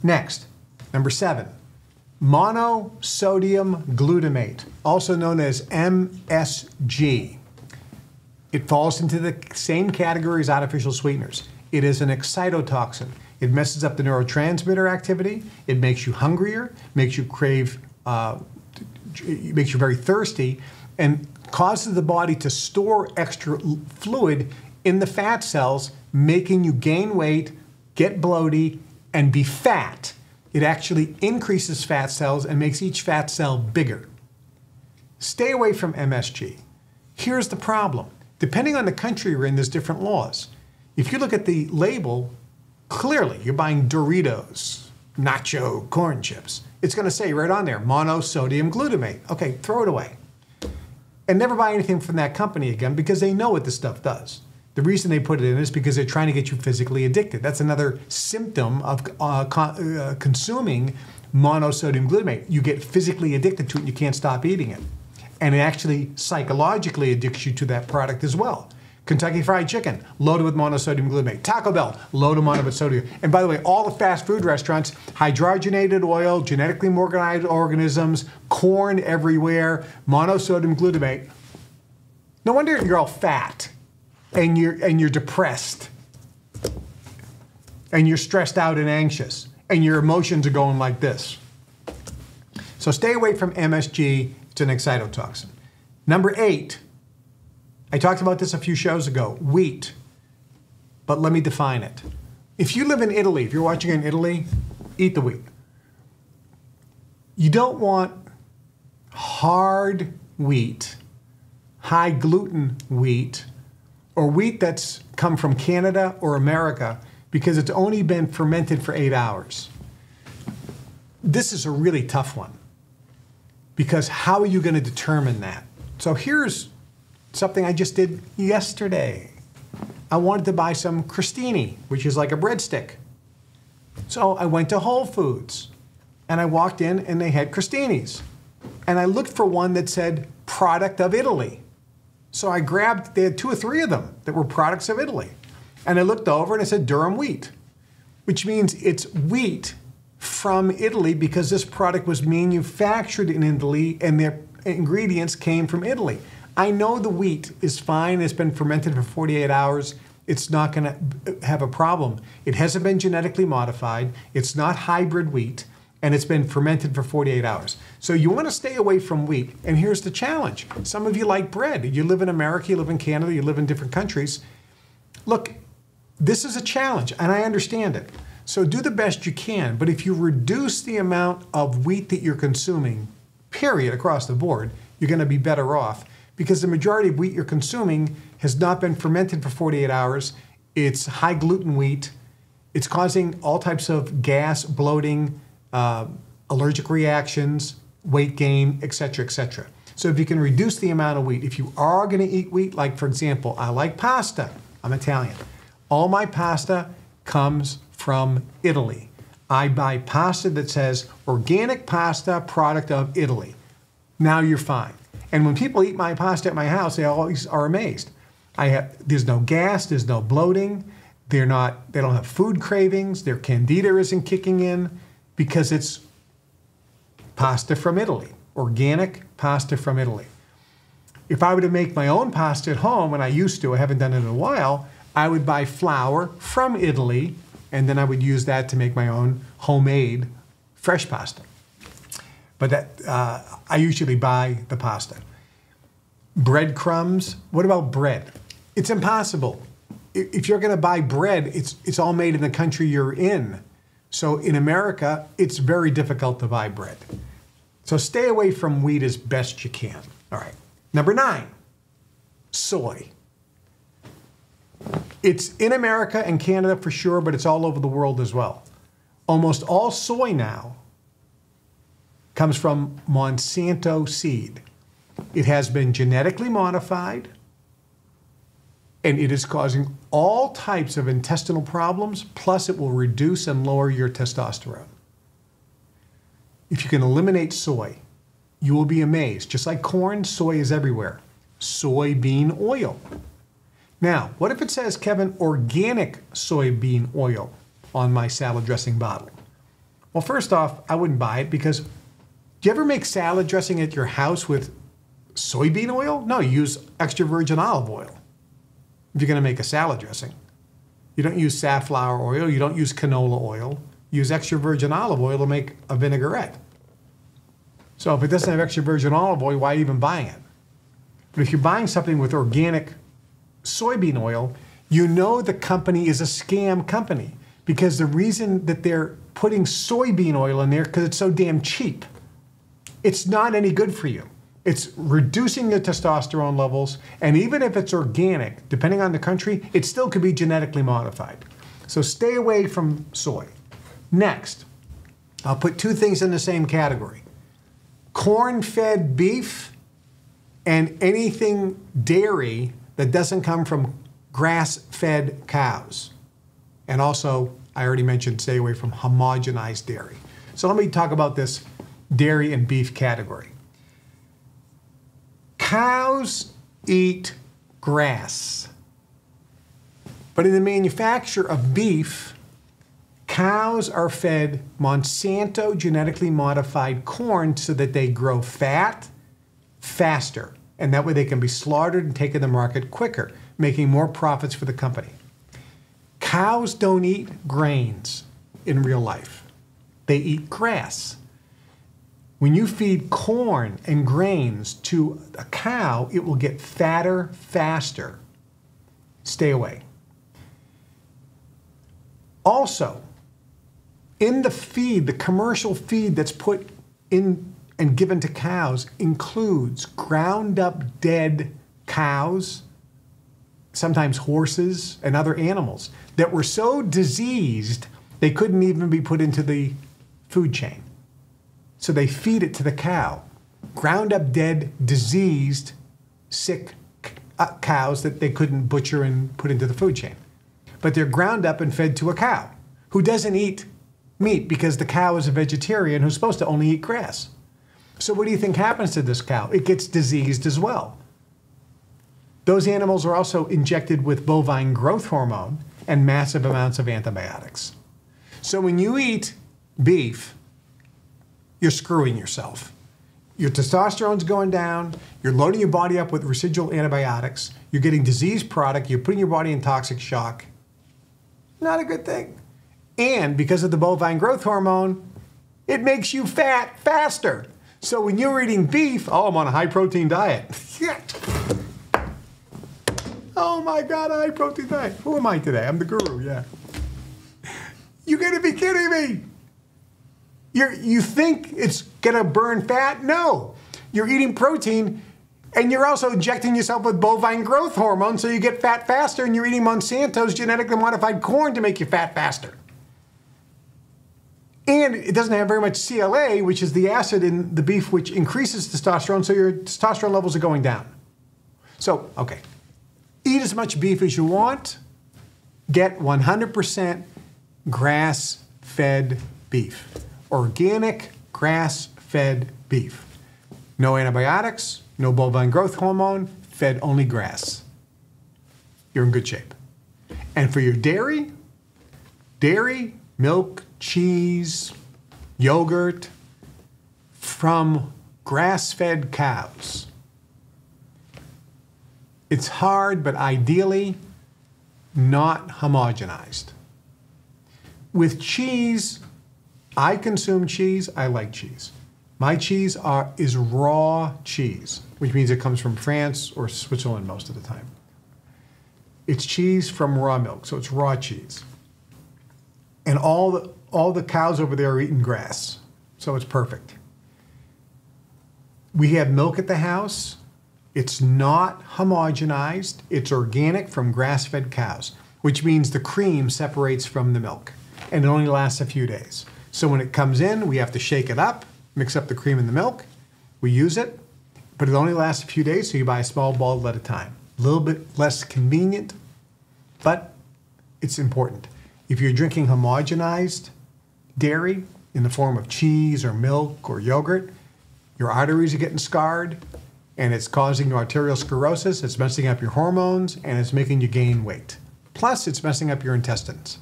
Next, number 7, monosodium glutamate, also known as MSG. It falls into the same category as artificial sweeteners. It is an excitotoxin. It messes up the neurotransmitter activity. It makes you hungrier, makes you crave, makes you very thirsty, and causes the body to store extra fluid in the fat cells, making you gain weight, get bloated, and be fat. It actually increases fat cells and makes each fat cell bigger. Stay away from MSG. Here's the problem. Depending on the country you're in, there's different laws. If you look at the label, clearly you're buying Doritos, nacho corn chips. It's going to say right on there, monosodium glutamate. Okay, throw it away. And never buy anything from that company again because they know what this stuff does. The reason they put it in is because they're trying to get you physically addicted. That's another symptom of consuming monosodium glutamate. You get physically addicted to it and you can't stop eating it. And it actually psychologically addicts you to that product as well. Kentucky Fried Chicken, loaded with monosodium glutamate. Taco Bell, loaded with monosodium. And by the way, all the fast food restaurants, hydrogenated oil, genetically modified organisms, corn everywhere, monosodium glutamate. No wonder you're all fat and you're depressed and you're stressed out and anxious and your emotions are going like this. So stay away from MSG. It's an excitotoxin. Number 8. I talked about this a few shows ago, wheat, but let me define it. If you live in Italy, if you're watching in Italy, eat the wheat. You don't want hard wheat, high gluten wheat, or wheat that's come from Canada or America because it's only been fermented for 8 hours. This is a really tough one because how are you going to determine that? So here's something I just did yesterday. I wanted to buy some crostini, which is like a breadstick. So I went to Whole Foods and I walked in and they had crostinis. And I looked for one that said product of Italy. So I grabbed, they had 2 or 3 of them that were products of Italy. And I looked over and it said Durham wheat, which means it's wheat from Italy because this product was manufactured in Italy and their ingredients came from Italy. I know the wheat is fine. It's been fermented for 48 hours. It's not going to have a problem. It hasn't been genetically modified. It's not hybrid wheat, and it's been fermented for 48 hours. So you want to stay away from wheat, and here's the challenge. Some of you like bread. You live in America, you live in Canada, you live in different countries. Look, this is a challenge, and I understand it. So do the best you can, but if you reduce the amount of wheat that you're consuming, period, across the board, you're going to be better off. Because the majority of wheat you're consuming has not been fermented for 48 hours. It's high gluten wheat. It's causing all types of gas, bloating, allergic reactions, weight gain, et cetera, et cetera. So if you can reduce the amount of wheat, if you are going to eat wheat, like for example, I like pasta. I'm Italian. All my pasta comes from Italy. I buy pasta that says organic pasta, product of Italy. Now you're fine. And when people eat my pasta at my house, they always are amazed. There's no gas, there's no bloating, they don't have food cravings, their candida isn't kicking in because it's pasta from Italy, organic pasta from Italy. If I were to make my own pasta at home, and I used to, I haven't done it in a while, I would buy flour from Italy, and then I would use that to make my own homemade fresh pasta. But I usually buy the pasta. Breadcrumbs, what about bread? It's impossible. If you're going to buy bread, it's all made in the country you're in. So in America, it's very difficult to buy bread. So stay away from wheat as best you can. All right. Number 9, soy. It's in America and Canada for sure, but it's all over the world as well. Almost all soy now comes from Monsanto seed. It has been genetically modified, and it is causing all types of intestinal problems, plus it will reduce and lower your testosterone. if you can eliminate soy, you will be amazed. Just like corn, soy is everywhere. Soybean oil. Now, what if it says, Kevin, organic soybean oil on my salad dressing bottle? Well, first off, I wouldn't buy it because do you ever make salad dressing at your house with soybean oil? No, you use extra virgin olive oil if you're going to make a salad dressing. You don't use safflower oil. You don't use canola oil. You use extra virgin olive oil to make a vinaigrette. So if it doesn't have extra virgin olive oil, why even buying it? But if you're buying something with organic soybean oil, you know the company is a scam company because the reason that they're putting soybean oil in there because it's so damn cheap. It's not any good for you. It's reducing the testosterone levels, and even if it's organic, depending on the country, it still could be genetically modified. So stay away from soy. Next, I'll put two things in the same category. Corn-fed beef and anything dairy that doesn't come from grass-fed cows. And also, I already mentioned, stay away from homogenized dairy. So let me talk about this dairy and beef category. Cows eat grass. But in the manufacture of beef, cows are fed Monsanto genetically modified corn so that they grow fat faster. And that way they can be slaughtered and taken to the market quicker, making more profits for the company. Cows don't eat grains in real life. They eat grass. When you feed corn and grains to a cow, it will get fatter faster. Stay away. Also, in the feed, the commercial feed that's put in and given to cows includes ground up dead cows, sometimes horses and other animals that were so diseased they couldn't even be put into the food chain. So they feed it to the cow. Ground up dead, diseased, sick cows that they couldn't butcher and put into the food chain. But they're ground up and fed to a cow who doesn't eat meat because the cow is a vegetarian who's supposed to only eat grass. So what do you think happens to this cow? It gets diseased as well. Those animals are also injected with bovine growth hormone and massive amounts of antibiotics. So when you eat beef, you're screwing yourself. Your testosterone's going down, you're loading your body up with residual antibiotics, you're getting diseased product, you're putting your body in toxic shock. Not a good thing. And because of the bovine growth hormone, it makes you fat faster. So when you're eating beef, oh, I'm on a high protein diet. Oh my God, a high protein diet. Who am I today? I'm the guru, yeah. You gotta be kidding me. You think it's gonna burn fat? No. You're eating protein and you're also injecting yourself with bovine growth hormone so you get fat faster, and you're eating Monsanto's genetically modified corn to make you fat faster. And it doesn't have very much CLA, which is the acid in the beef which increases testosterone, so your testosterone levels are going down. So, okay, eat as much beef as you want. Get 100% grass-fed beef. Organic grass-fed beef. No antibiotics, no bovine growth hormone, fed only grass. You're in good shape. And for your dairy, milk, cheese, yogurt from grass-fed cows. It's hard, but ideally not homogenized. With cheese, I consume cheese, I like cheese. My cheese is raw cheese, which means it comes from France or Switzerland most of the time. It's cheese from raw milk, so it's raw cheese. And all the cows over there are eating grass, so it's perfect. We have milk at the house. It's not homogenized. It's organic from grass-fed cows, which means the cream separates from the milk, and it only lasts a few days. So when it comes in, we have to shake it up, mix up the cream and the milk. We use it, but it only lasts a few days, so you buy a small bottle at a time. A little bit less convenient, but it's important. If you're drinking homogenized dairy, in the form of cheese or milk or yogurt, your arteries are getting scarred, and it's causing arterial sclerosis, it's messing up your hormones, and it's making you gain weight. Plus, it's messing up your intestines.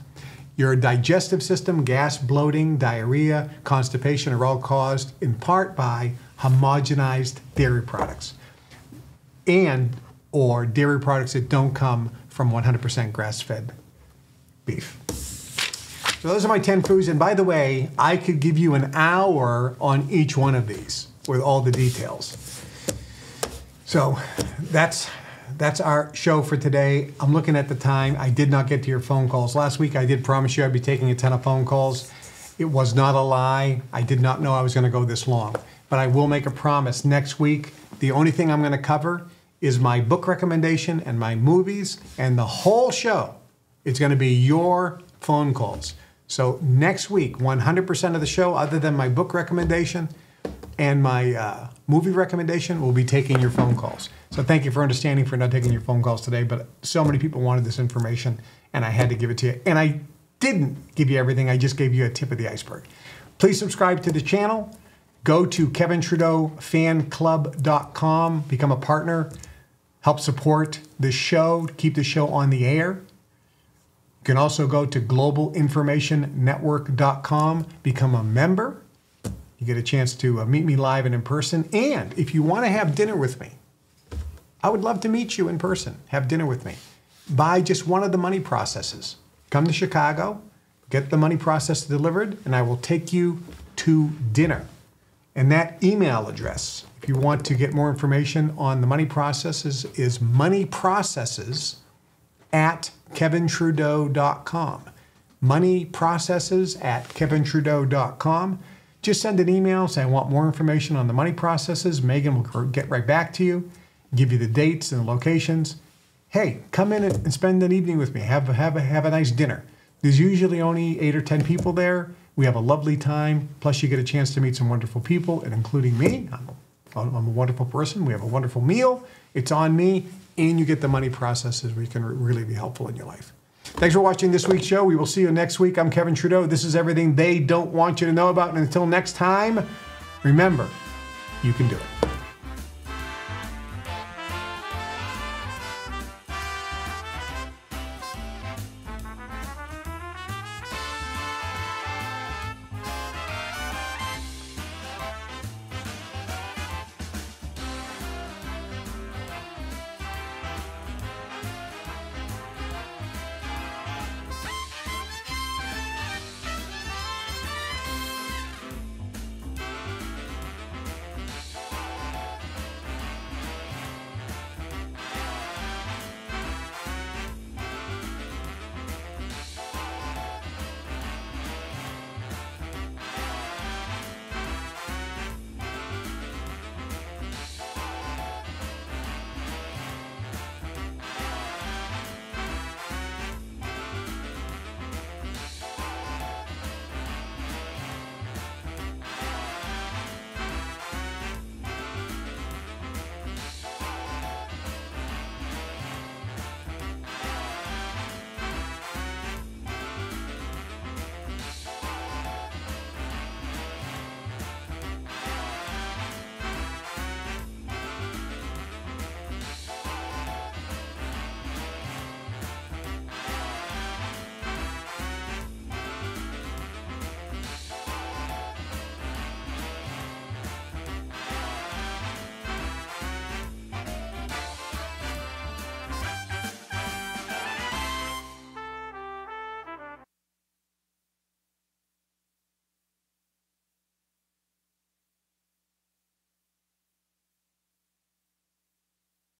Your digestive system, gas, bloating, diarrhea, constipation are all caused in part by homogenized dairy products and or dairy products that don't come from 100% grass-fed beef. So those are my 10 foods, and by the way, I could give you an hour on each one of these with all the details. So that's our show for today. I'm looking at the time. I did not get to your phone calls. Last week I did promise you I'd be taking a ton of phone calls. It was not a lie. I did not know I was going to go this long. But I will make a promise. Next week, the only thing I'm going to cover is my book recommendation and my movies, and the whole show is going to be your phone calls. So next week, 100% of the show, other than my book recommendation and my movie recommendation, will be taking your phone calls. So thank you for understanding for not taking your phone calls today, but so many people wanted this information, and I had to give it to you. And I didn't give you everything, I just gave you a tip of the iceberg. Please subscribe to the channel. Go to KevinTrudeauFanClub.com, become a partner, help support the show, keep the show on the air. You can also go to globalinformationnetwork.com, become a member. You get a chance to meet me live and in person. And if you want to have dinner with me, I would love to meet you in person, have dinner with me. Buy just one of the money processes. Come to Chicago, get the money process delivered, and I will take you to dinner. And that email address, if you want to get more information on the money processes, is moneyprocesses@KevinTrudeau.com. Moneyprocesses@KevinTrudeau.com. Just send an email, say I want more information on the money processes. Megan will get right back to you, give you the dates and the locations. Hey, come in and spend an evening with me. Have a nice dinner. There's usually only 8 or 10 people there. We have a lovely time. Plus, you get a chance to meet some wonderful people, and including me. I'm a wonderful person. We have a wonderful meal. It's on me, and you get the money processes where you can really be helpful in your life. Thanks for watching this week's show. We will see you next week. I'm Kevin Trudeau. This is everything they don't want you to know about. And until next time, remember, you can do it.